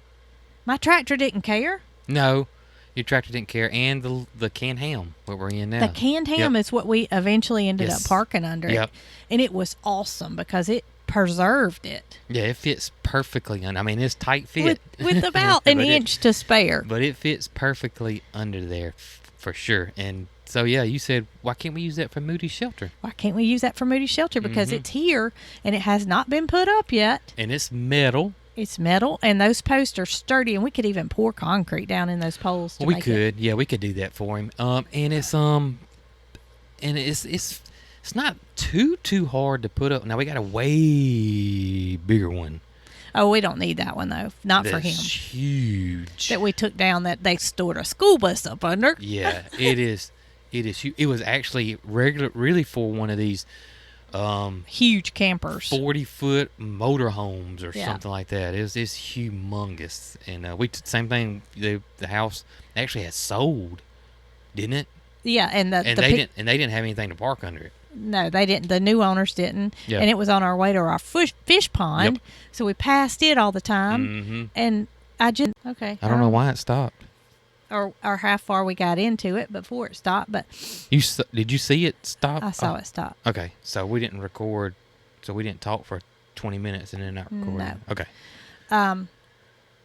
my tractor didn't care. No, your tractor didn't care, and the canned ham what we're in now. The canned ham is what we eventually ended Yes. up parking under Yep. it. And it was awesome because it preserved it Yeah, it fits perfectly. I mean, it's tight fit. with about an But inch to spare. But it fits perfectly under there for sure. And so, yeah, you said, why can't we use that for Moody's shelter? Why can't we use that for Moody's shelter? Because Mm-hmm. it's here and it has not been put up yet. And it's metal. It's metal and those posts are sturdy, and we could even pour concrete down in those poles to We make could, yeah, we could do that for him. And it's not too hard to put up. Now we got a way bigger one. Oh, we don't need that one though. Not for That's him. huge. That we took down that they stored a school bus up under. Yeah, it is. It is. It was actually really for one of these Huge campers. 40-foot motorhomes or Yeah. something like that. It's humongous, and same thing. The house actually had sold, didn't it? Yeah, and And they didn't have anything to park under it. No, they didn't. The new owners didn't. Yeah. And it was on our way to our fish pond. Yep. So we passed it all the time. Mm-hmm. And I just, okay. I don't know why it stopped. Or how far we got into it before it stopped, but Did you see it stop? I saw it stop. Okay, so we didn't record, so we didn't talk for 20 minutes and then not record. No. Okay,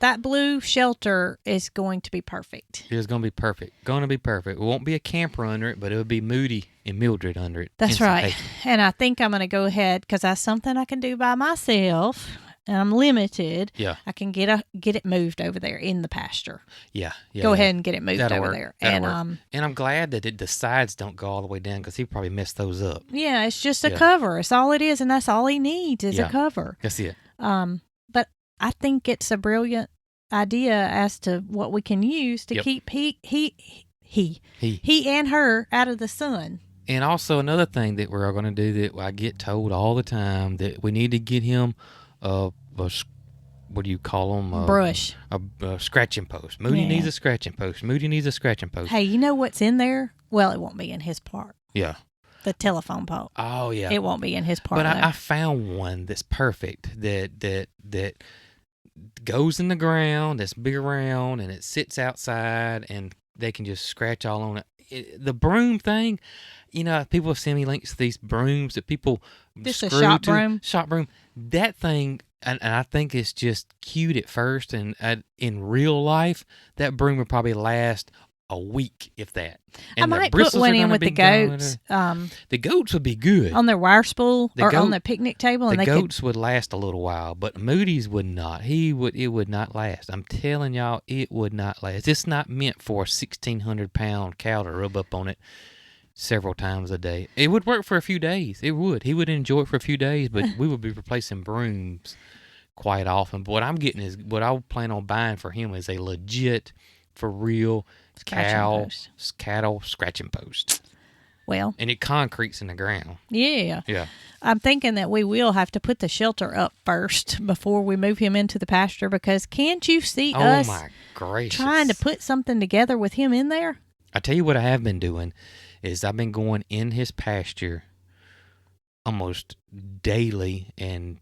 That blue shelter is going to be perfect. it's gonna be perfect. Gonna be perfect. It won't be a camper under it, but it'll be Moody and Mildred under it. That's Inside. right. Hey, And I think I'm going to go ahead because that's something I can do by myself. And I'm limited. Yeah. I can get it moved over there in the pasture. Yeah. Go ahead and get it moved That'll over work. there. That'll And work. And I'm glad that the sides don't go all the way down because he probably messed those up. yeah, it's just a Yeah. cover. It's all it is, and that's all he needs is Yeah. a cover. That's it. But I think it's a brilliant idea as to what we can use to Yep. keep he and her out of the sun. And also another thing that we're going to do that I get told all the time that we need to get him what do you call them? Brush. A scratching post. Moody Yeah. needs a scratching post. Moody needs a scratching post. Hey, you know what's in there? Well, it won't be in his part. Yeah. The telephone pole. Oh yeah. It won't be in his part. But though. I found one that's perfect that goes in the ground, that's big around, and it sits outside, and they can just scratch all on it. The broom thing, people send me links to these brooms that people Just a screw shop to. broom? Shop broom. That thing, and I think it's just cute at first, and in real life, that broom would probably last a week, if that. And I the might put bristles one are in gonna with be the goats gone. The goats would be good. on their wire spool The or on goat- the picnic table, and The they goats would last a little while, but Moody's would not. It would not last. I'm telling y'all, it would not last. It's not meant for a 1,600-pound cow to rub up on it several times a day. It would work for a few days. It would. He would enjoy it for a few days, but we would be replacing brooms quite often. But what I'm getting is what I plan on buying for him is a legit, for real Scratching post. cattle scratching post. Well, and it concretes in the ground. yeah. Yeah. I'm thinking that we will have to put the shelter up first before we move him into the pasture, because can't you see Oh us my gracious! trying to put something together with him in there? I tell you what I have been doing is I've been going in his pasture almost daily and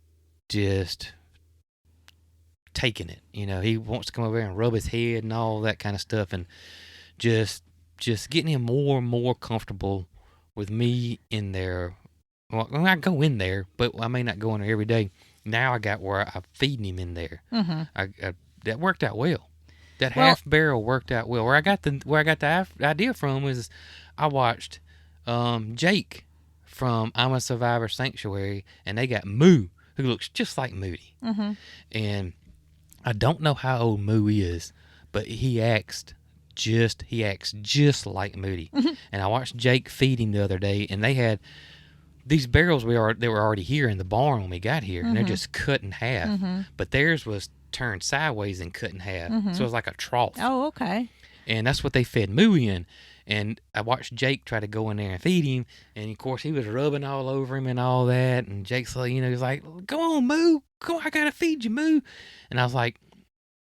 just taking it. You know, he wants to come over here and rub his head and all that kind of stuff, and just getting him more and more comfortable with me in there. Well, I go in there, but I may not go in there every day. Now I got where I'm feeding him in there. Mm-hmm. That worked out well. That Well- half barrel worked out well. Where I got the idea from was I watched Jake from I'm a Survivor Sanctuary, and they got Moo, who looks just like Moody. Mm-hmm. And I don't know how old Moo is, but he acts just like Moody. And I watched Jake feed him the other day, and they had these barrels they were already here in the barn when we got here, and they're just cut in half. But theirs was turned sideways and cut in half, so it was like a trough. Oh, okay. And that's what they fed Moo in. And I watched Jake try to go in there and feed him, and of course he was rubbing all over him and all that. And Jake's like, he's like, "Go on, Moo, go! I gotta feed you, Moo." And I was like,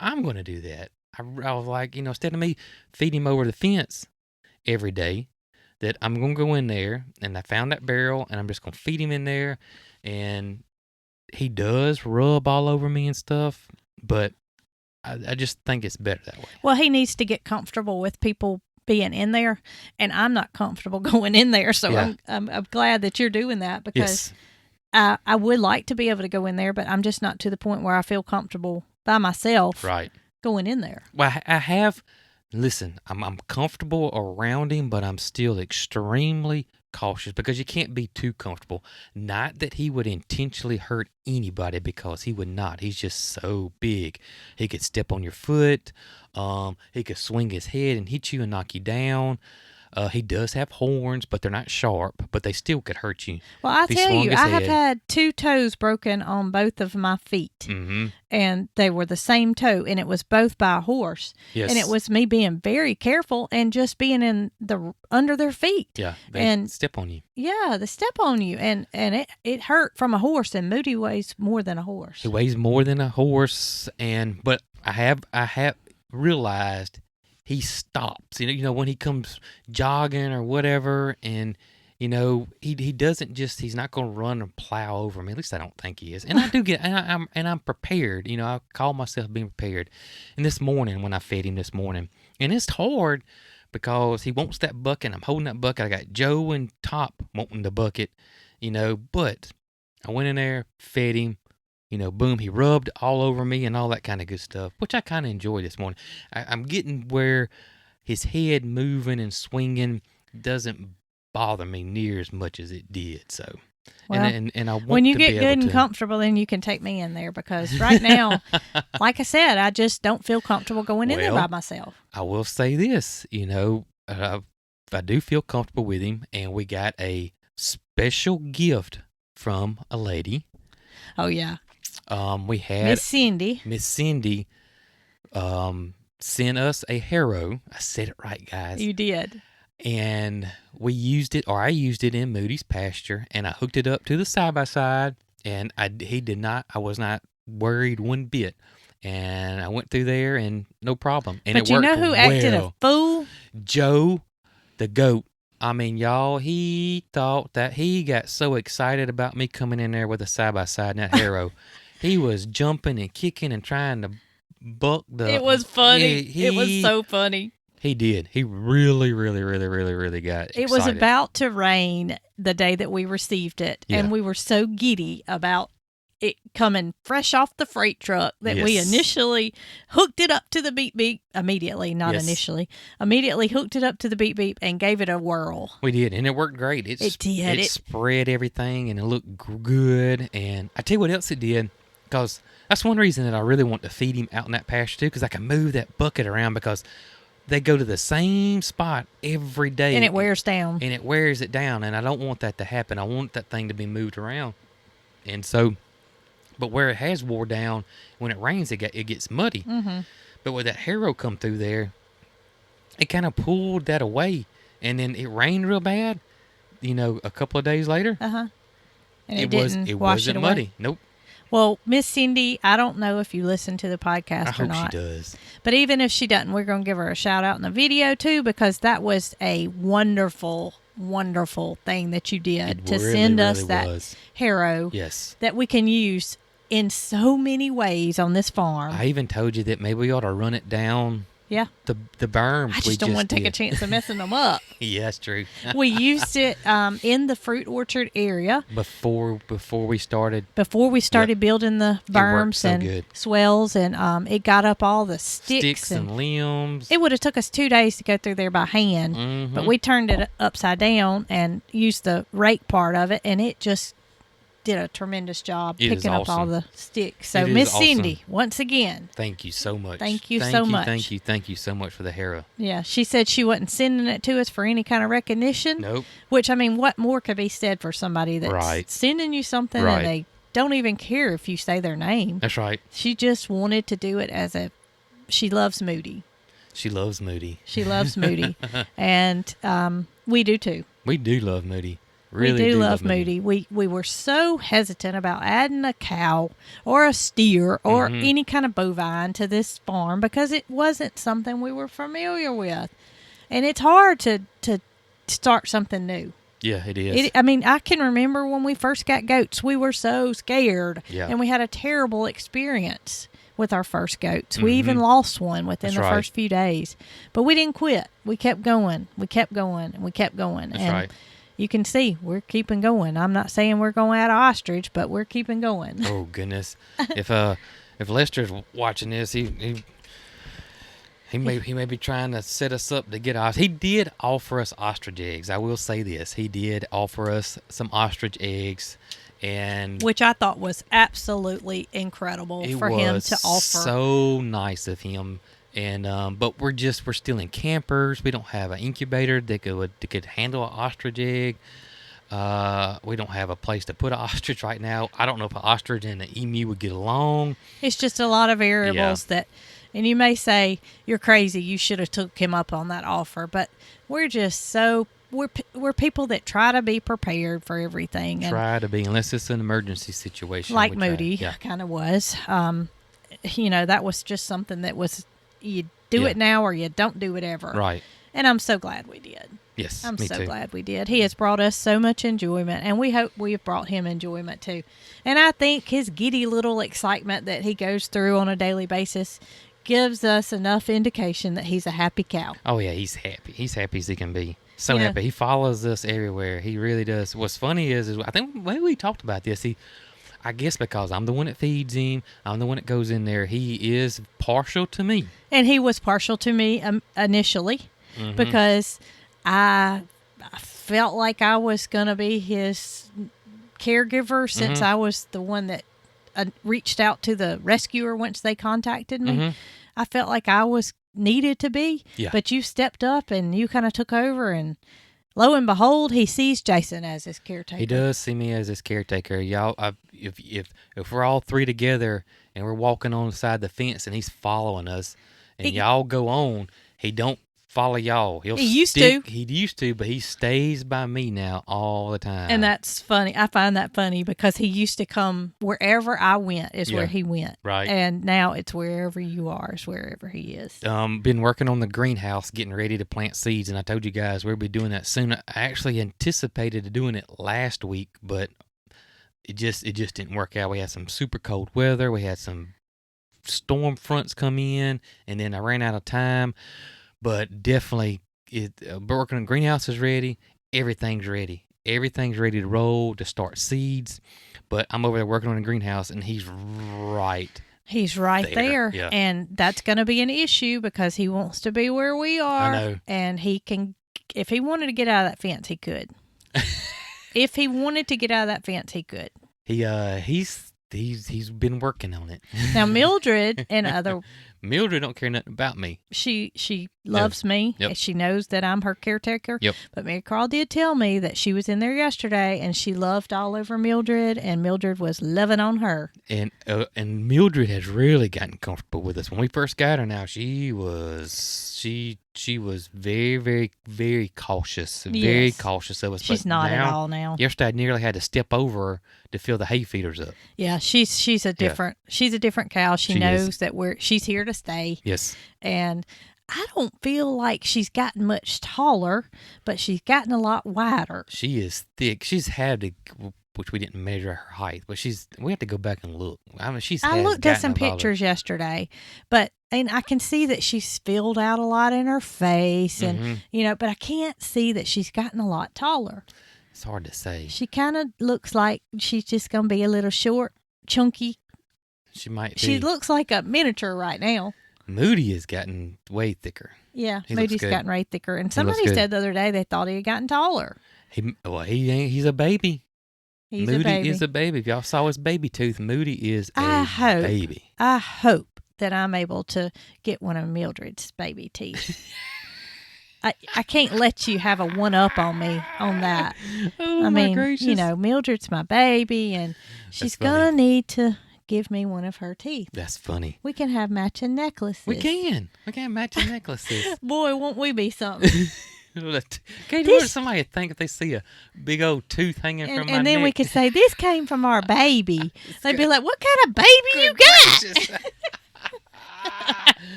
"I'm gonna do that." I was like, instead of me feeding him over the fence every day, that I'm gonna go in there, and I found that barrel, and I'm just gonna feed him in there. And he does rub all over me and stuff, but I just think it's better that way. Well, he needs to get comfortable with people being in there, and I'm not comfortable going in there, so Yeah. I'm glad that you're doing that, because I would like to be able to go in there, but I'm just not to the point where I feel comfortable by myself Right. going in there. Well, I have. Listen, I'm comfortable around him, but I'm still extremely cautious because you can't be too comfortable. Not that he would intentionally hurt anybody, because he would not. He's just so big. He could step on your foot. He could swing his head and hit you and knock you down. He does have horns, but they're not sharp, but they still could hurt you. Well, I If he tell swung you, his I have head. had 2 toes broken on both of my feet, Mm-hmm. and they were the same toe, and it was both by a horse. Yes. And it was me being very careful and just being under their feet. Yeah, they and- step on you. Yeah, the step on you, and it hurt from a horse, and Moody weighs more than a horse. He weighs more than a horse, but I have realized he stops. When he comes jogging or whatever, and he doesn't he's not going to run and plow over me. At least I don't think he is. And I do get, and I'm prepared. I call myself being prepared. And this morning when I fed him this morning, and it's hard because he wants that bucket. I'm holding that bucket. I got Joe and Top wanting the bucket, but I went in there, fed him. Boom, he rubbed all over me and all that kind of good stuff, which I kind of enjoy this morning. I'm getting where his head moving and swinging doesn't bother me near as much as it did. So, Well, and I want when you to get be good able and to, comfortable, then you can take me in there, because right now, like I said, I just don't feel comfortable going in there by Well, myself. I will say this, I do feel comfortable with him, and we got a special gift from a lady. Oh, yeah. We had Miss Cindy. Miss Cindy sent us a harrow. I said it right, guys. You did. And we used it, or I used it in Moody's pasture, and I hooked it up to the side-by-side, and I was not worried one bit. And I went through there, and no problem. And But it you worked know who acted a well. fool? Joe, the goat. I mean, y'all, he thought that he got so excited about me coming in there with a side-by-side and that harrow. He was jumping and kicking and trying to buck the... It was funny. Yeah, It was so funny. He did. He really, really, really, really, really got excited. It was about to rain the day that we received it, Yeah. and we were so giddy about it coming fresh off the freight truck that we Yes. initially hooked it up to the beep beep immediately, not Yes. initially, immediately hooked it up to the beep beep and gave it a whirl. We did, and it worked great. It did. It spread everything, and it looked good. And I tell you what else it did, because that's one reason that I really want to feed him out in that pasture too, because I can move that bucket around, because they go to the same spot every day. And it wears down. And it wears it down, and I don't want that to happen. I want that thing to be moved around. And so, but where it has wore down, when it rains, it gets muddy. Mm-hmm. But with that harrow come through there, it kind of pulled that away. And then it rained real bad, a couple of days later, And it didn't wash wasn't it away. muddy. Nope. Well, Miss Cindy, I don't know if you listen to the podcast I or hope not. she does. But even if she doesn't, we're going to give her a shout out in the video too, because that was a wonderful, wonderful thing that you did It to really, send us really that was. harrow Yes. that we can use in so many ways on this farm. I even told you that maybe we ought to run it down Yeah. the berm. I just don't want to take a chance of messing them up. Yeah, that's true. We used it in the fruit orchard area before we started. before we started building the worked berms so and good. swells, and it got up all the Sticks and limbs. it would have took us 2 days to go through there by hand, Mm-hmm. but we turned it upside down and used the rake part of it, and it just did a tremendous job It is picking up all awesome. the sticks. So It is Miss awesome. Cindy, once again, Thank you so much. Thank you so much. Thank you so much for the harrow. yeah, she said she wasn't sending it to us for any kind of recognition. Nope. Which, I mean, what more could be said for somebody that's Right. sending you something Right. and they don't even care if you say their name? That's right. She just wanted to do it she loves Moody. She loves Moody. She loves Moody. And we do too. We do love Moody. Really we do love Moody. We were so hesitant about adding a cow or a steer or Mm-hmm. any kind of bovine to this farm because it wasn't something we were familiar with. And it's hard to start something new. Yeah, it is. I mean, I can remember when we first got goats, we were so scared. Yeah. And we had a terrible experience with our first goats. We even lost one within That's the right. first few days. But we didn't quit. We kept going. We kept going. And we kept going. That's and right. you can see we're keeping going. I'm not saying we're going out of ostrich, but we're keeping going. Oh goodness! If Lester's watching this, he may be trying to set us up to get ostrich. He did offer us ostrich eggs. I will say this: he did offer us some ostrich eggs, and Which I thought was absolutely incredible it for was him to offer. so nice of him. And but we're still in campers. We don't have an incubator that could handle an ostrich egg. We don't have a place to put an ostrich right now. I don't know if an ostrich and an emu would get along. It's just a lot of variables and you may say you're crazy. You should have took him up on that offer, but we're just we're people that try to be prepared for everything. And Try to be, unless it's an emergency situation. like we try. Moody Yeah. kind of was. That was just something that was you do Yeah. it now or you don't do it ever. Right. And I'm so glad we did. Yes. I'm me so too. glad we did. He has brought us so much enjoyment, and we hope we have brought him enjoyment too. And I think his giddy little excitement that he goes through on a daily basis gives us enough indication that he's a happy cow. Oh yeah, he's happy. He's happy as he can be. So Yeah. happy. He follows us everywhere. He really does. What's funny is I think maybe we talked about this. I guess because I'm the one that feeds him, I'm the one that goes in there. He is partial to me. And he was partial to me initially Mm-hmm. because I felt like I was going to be his caregiver since Mm-hmm. I was the one that reached out to the rescuer once they contacted me. Mhm. I felt like I was needed to be, Yeah. but you stepped up and you kind of took over, and lo and behold, he sees Jason as his caretaker. He does see me as his caretaker. Y'all, if we're all three together and we're walking on the side of the fence and he's following us, and y'all go on, he don't follow y'all. He used to. He used to, but he stays by me now all the time. And that's funny. I find that funny because he used to come wherever I went is where Yeah. he went. Right. And now it's wherever you are is wherever he is. Been working on the greenhouse, getting ready to plant seeds, and I told you guys we'll be doing that soon. I actually anticipated doing it last week, but it just didn't work out. We had some super cold weather. We had some storm fronts come in, and then I ran out of time. But definitely, working on greenhouse is ready. Everything's ready. Everything's ready to roll to start seeds. But I'm over there working on the greenhouse, and he's right. He's right there. Yeah. And that's going to be an issue because he wants to be where we are. I know. And he can, if he wanted to get out of that fence, he could. If he wanted to get out of that fence, he could. He's been working on it. Now, Mildred and other Mildred don't care nothing about me. She loves me. Yep. And she knows that I'm her caretaker. Yep. But Mary Carl did tell me that she was in there yesterday and she loved all over Mildred, and Mildred was loving on her. And Mildred has really gotten comfortable with us. When we first got her, now she was very, very, very cautious, very Yes. cautious of us. She's but not now, at all now. Yesterday, I nearly had to step over her to fill the hay feeders up. Yeah, she's a different cow. She She knows is. that she's here to stay. Yes. And I don't feel like she's gotten much taller, but she's gotten a lot wider. She is thick. She's had to, which we didn't measure her height, but we have to go back and look. I mean, I looked at some gotten a lot of- pictures yesterday, and I can see that she's filled out a lot in her face, and Mhm. but I can't see that she's gotten a lot taller. It's hard to say. She kind of looks like she's just gonna be a little short, chunky. She might be. She looks like a miniature right now. Moody has gotten way thicker. Yeah, He looks Moody's good. gotten way thicker, and looks somebody good. said the other day they thought he had gotten taller. He ain't. He's a baby. He's Moody a baby. is a baby. If y'all saw his baby tooth, Moody is a I hope. baby. I hope that I'm able to get one of Mildred's baby teeth. I can't let you have a one-up on me on that. Oh, I my mean, gracious. Mildred's my baby, and she's funny. going to need to give me one of her teeth. That's funny. We can have matching necklaces. We can match the necklaces. Boy, won't we be something. Katie, what does somebody think if they see a big old tooth hanging from my And then neck? we could say, this came from our baby. They'd be like, what kind of baby you got?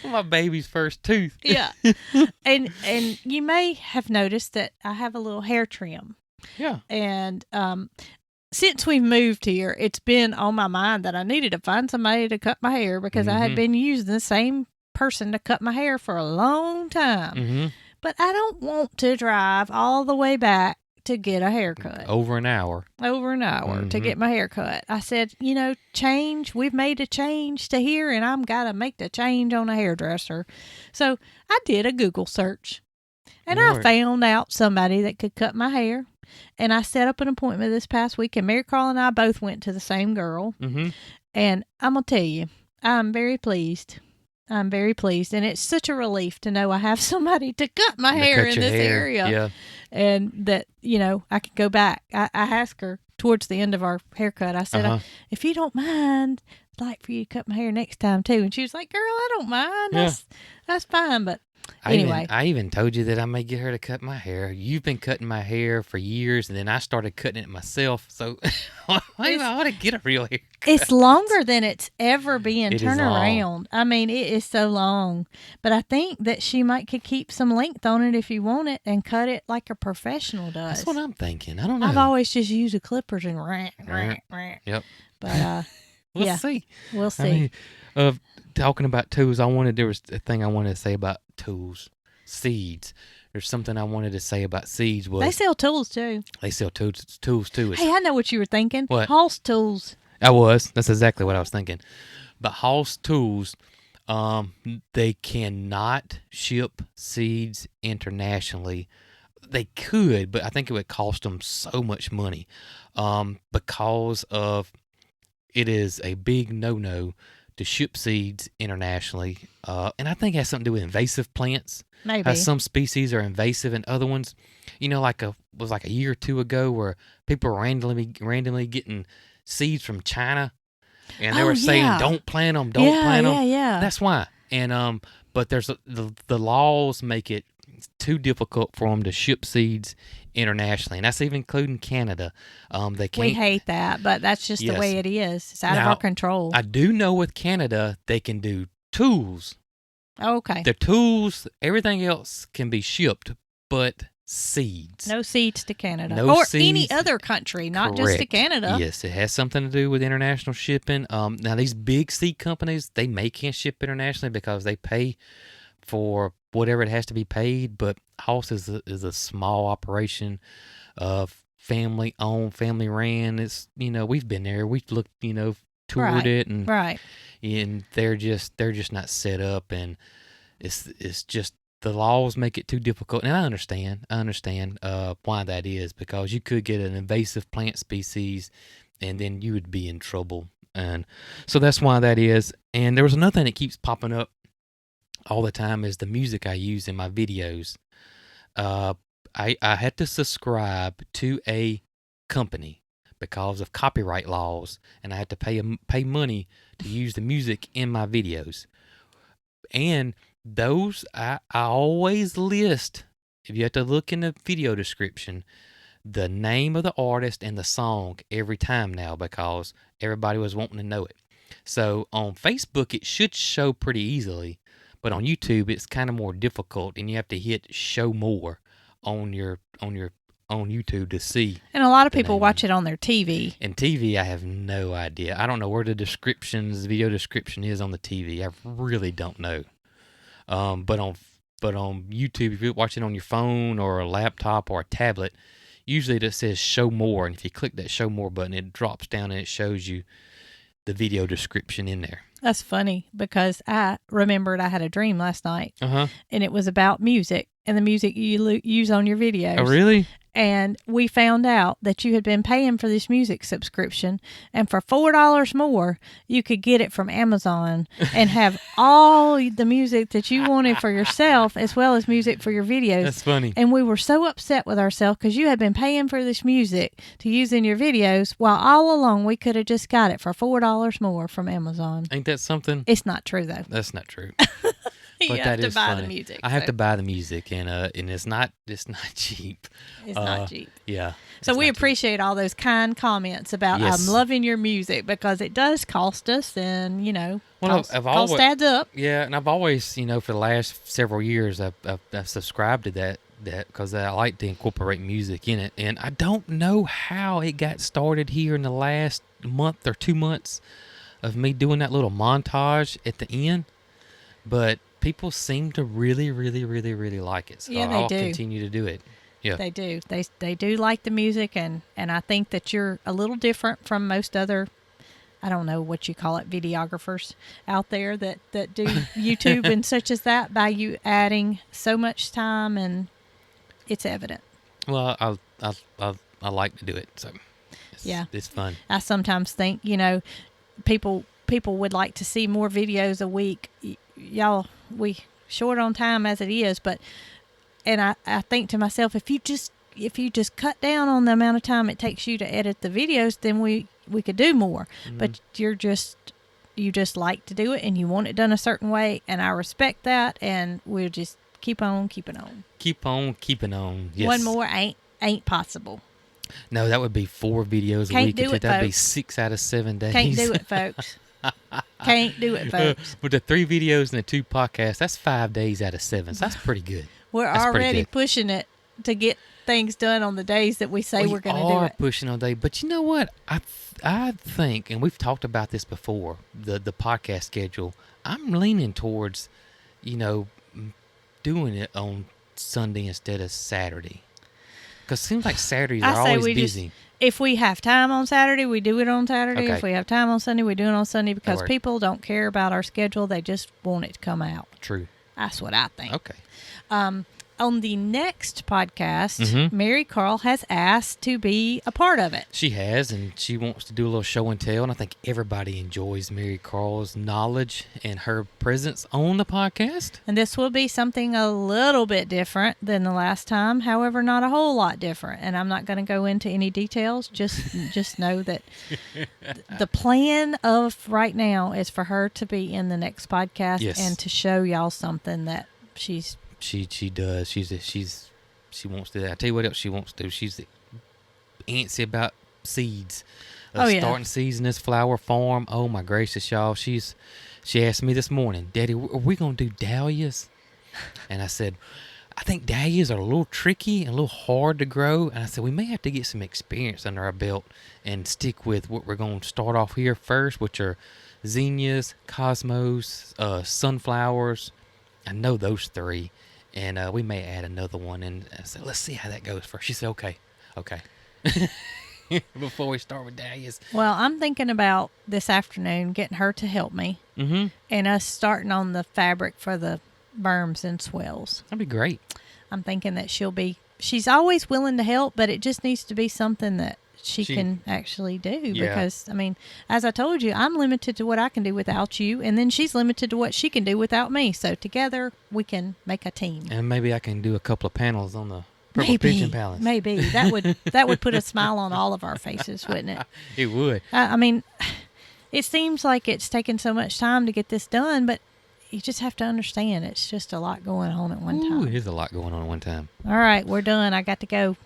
My baby's first tooth. Yeah. And you may have noticed that I have a little hair trim. Yeah. And since we've moved here, it's been on my mind that I needed to find somebody to cut my hair because I had Mhm. been using the same person to cut my hair for a long time. Mm-hmm. But I don't want to drive all the way back to get a haircut. Over an hour. Over an hour to Mhm. get my hair cut. I said, change. We've made a change to here, and I'm got to make the change on a hairdresser. So I did a Google search, and I Lord. found out somebody that could cut my hair. And I set up an appointment this past week, and Mary Carl and I both went to the same girl. Mm-hmm. And I'm going to tell you, I'm very pleased. I'm very pleased. And it's such a relief to know I have somebody to cut my hair in this area. Yeah. And that, I could go back. I asked her towards the end of our haircut, I said, Uh-huh. if you don't mind, I'd like for you to cut my hair next time too. And she was like, girl, I don't mind. Yeah. That's fine. But Anyway, anyway. I even told you that I may get her to cut my hair. You've been cutting my hair for years, and then I started cutting it myself. So I ought to get a real haircut. It's longer than it's ever been. It is Turn long. around. I mean, it is so long. But I think that she could keep some length on it if you want it and cut it like a professional does. That's what I'm thinking. I don't know. I've always just used the clippers and rant. Yep. But We'll yeah. see. we'll see. I mean, talking about tools, there was a thing I wanted to say about tools, seeds. There's something I wanted to say about seeds. They sell tools too. They sell tools too. Hey, I know what you were thinking. What? Hoss tools. That's exactly what I was thinking. But Hoss Tools, they cannot ship seeds internationally. They could, but I think it would cost them so much money because of it is a big no-no to ship seeds internationally. And I think it has something to do with invasive plants. Maybe. Some species are invasive and other ones, was like a year or two ago where people were randomly getting seeds from China, and they were saying, yeah. don't plant them, don't plant them. Yeah. That's why. And but there's the laws make it too difficult for them to ship seeds internationally, and that's even including Canada. They can't. We hate that, but that's just the Yes. way it is. It's out of Now, our control. I do know with Canada they can do tools. Okay. The tools, everything else can be shipped, but seeds. No seeds to Canada. No or seeds. any other country, not just to Correct. Canada. Yes, it has something to do with international shipping. Now these big seed companies, they can't ship internationally because they pay for whatever it has to be paid. But Hoss is a small operation, family owned, family ran. It's we've been there, we've looked, toured Right. it, and Right. they're just not set up, and it's just. The laws make it too difficult, and I understand why that is, because you could get an invasive plant species, and then you would be in trouble. And so that's why that is. And there was another thing that keeps popping up all the time is the music I use in my videos. I had to subscribe to a company because of copyright laws, and I had to pay money to use the music in my videos. And those I always list. If you have to look in the video description, the name of the artist and the song every time now because everybody was wanting to know it. So on Facebook it should show pretty easily, but on YouTube it's kind of more difficult, and you have to hit show more on YouTube to see. And a lot of people watch it on their TV. And TV, I have no idea. I don't know where the video description is on the TV. I really don't know. But on YouTube, if you watch it on your phone or a laptop or a tablet, usually it says show more. And if you click that show more button, it drops down and it shows you the video description in there. That's funny because I remembered I had a dream last night. And it was about music and the music you use on your videos. Oh, really? And we found out that you had been paying for this music subscription, and for $4 more, you could get it from Amazon and have all the music that you wanted for yourself as well as music for your videos. That's funny. And we were so upset with ourselves because you had been paying for this music to use in your videos, while all along we could have just got it for $4 more from Amazon. Ain't that something? It's not true, though. That's not true. You But have that to is buy funny. the music. I have to buy the music, and it's not cheap. It's not cheap. Yeah. So it's we not cheap. appreciate all those kind comments about Yes. I'm loving your music, because it does cost us, and cost adds up. Yeah, and I've always, for the last several years, I've subscribed to that because I like to incorporate music in it, and I don't know how it got started here in the last month or 2 months of me doing that little montage at the end, but people seem to really, really, really, really like it. So Yeah, they I'll do. continue to do it. Yeah. They do. They do like the music, and I think that you're a little different from most other, I don't know what you call it, videographers out there that do YouTube and such as that, by you adding so much time, and it's evident. Well, I like to do it, so it's fun. I sometimes think, people would like to see more videos a week. Y'all, we short on time as it is, and I think to myself, if you just cut down on the amount of time it takes you to edit the videos, then we could do more. Mm-hmm. But you just like to do it, and you want it done a certain way, and I respect that, and we'll just keep on keeping on. Keep on keeping on. Yes. One more ain't possible. No, that would be 4 videos a Can't week. do it, That'd be folks. 6 out of 7 days. Can't do it, folks. Can't do it, folks. With the 3 videos and the 2 podcasts, that's 5 days out of 7. So that's pretty good. We're That's pretty already good. pushing it to get things done on the days that we say we're going to do are it. pushing all day, but you know what? I think, and we've talked about this before, the podcast schedule. I'm leaning towards, doing it on Sunday instead of Saturday, because it seems like Saturdays are always busy. If we have time on Saturday, we do it on Saturday. Okay. If we have time on Sunday, we do it on Sunday, because works. people don't care about our schedule. They just want it to come out. True. That's what I think. Okay. On the next podcast, Mhm. Mary Carl has asked to be a part of it. She has, and she wants to do a little show and tell, and I think everybody enjoys Mary Carl's knowledge and her presence on the podcast. And this will be something a little bit different than the last time. However, not a whole lot different. And I'm not going to go into any details. Just know that the plan of right now is for her to be in the next podcast. Yes. And to show y'all something that She does. She wants to. I tell you what else she wants to do. She's antsy about seeds. Starting seeds in this flower farm. Oh my gracious, y'all! She asked me this morning, Daddy, are we gonna do dahlias? And I said, I think dahlias are a little tricky and a little hard to grow. And I said, we may have to get some experience under our belt and stick with what we're going to start off here first, which are zinnias, cosmos, sunflowers. I know those 3. And we may add another one. And I said, let's see how that goes first. She said, okay. Before we start with dahlias. Well, I'm thinking about this afternoon getting her to help me. Mm-hmm. And us starting on the fabric for the berms and swells. That'd be great. I'm thinking that she's always willing to help, but it just needs to be something that she can actually do. Yeah. Because, I mean, as I told you, I'm limited to what I can do without you, and then she's limited to what she can do without me. So together, we can make a team. And maybe I can do a couple of panels on the Purple Pigeon Palace. Maybe. That would put a smile on all of our faces, wouldn't it? It would. I mean, it seems like it's taken so much time to get this done, but you just have to understand it's just a lot going on at one time. Ooh, it is a lot going on at one time. All right, we're done. I got to go.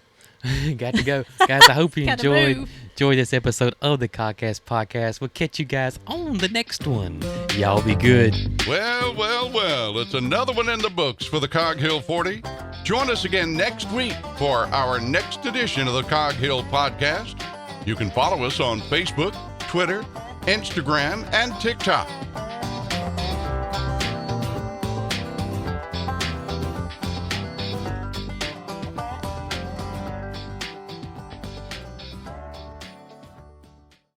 Got to go. Guys, I hope you Gotta enjoyed move. this episode of the Cogcast Podcast. We'll catch you guys on the next one. Y'all be good. Well, well, well, it's another one in the books for the Cog Hill 40. Join us again next week for our next edition of the Cog Hill Podcast. You can follow us on Facebook, Twitter, Instagram, and TikTok.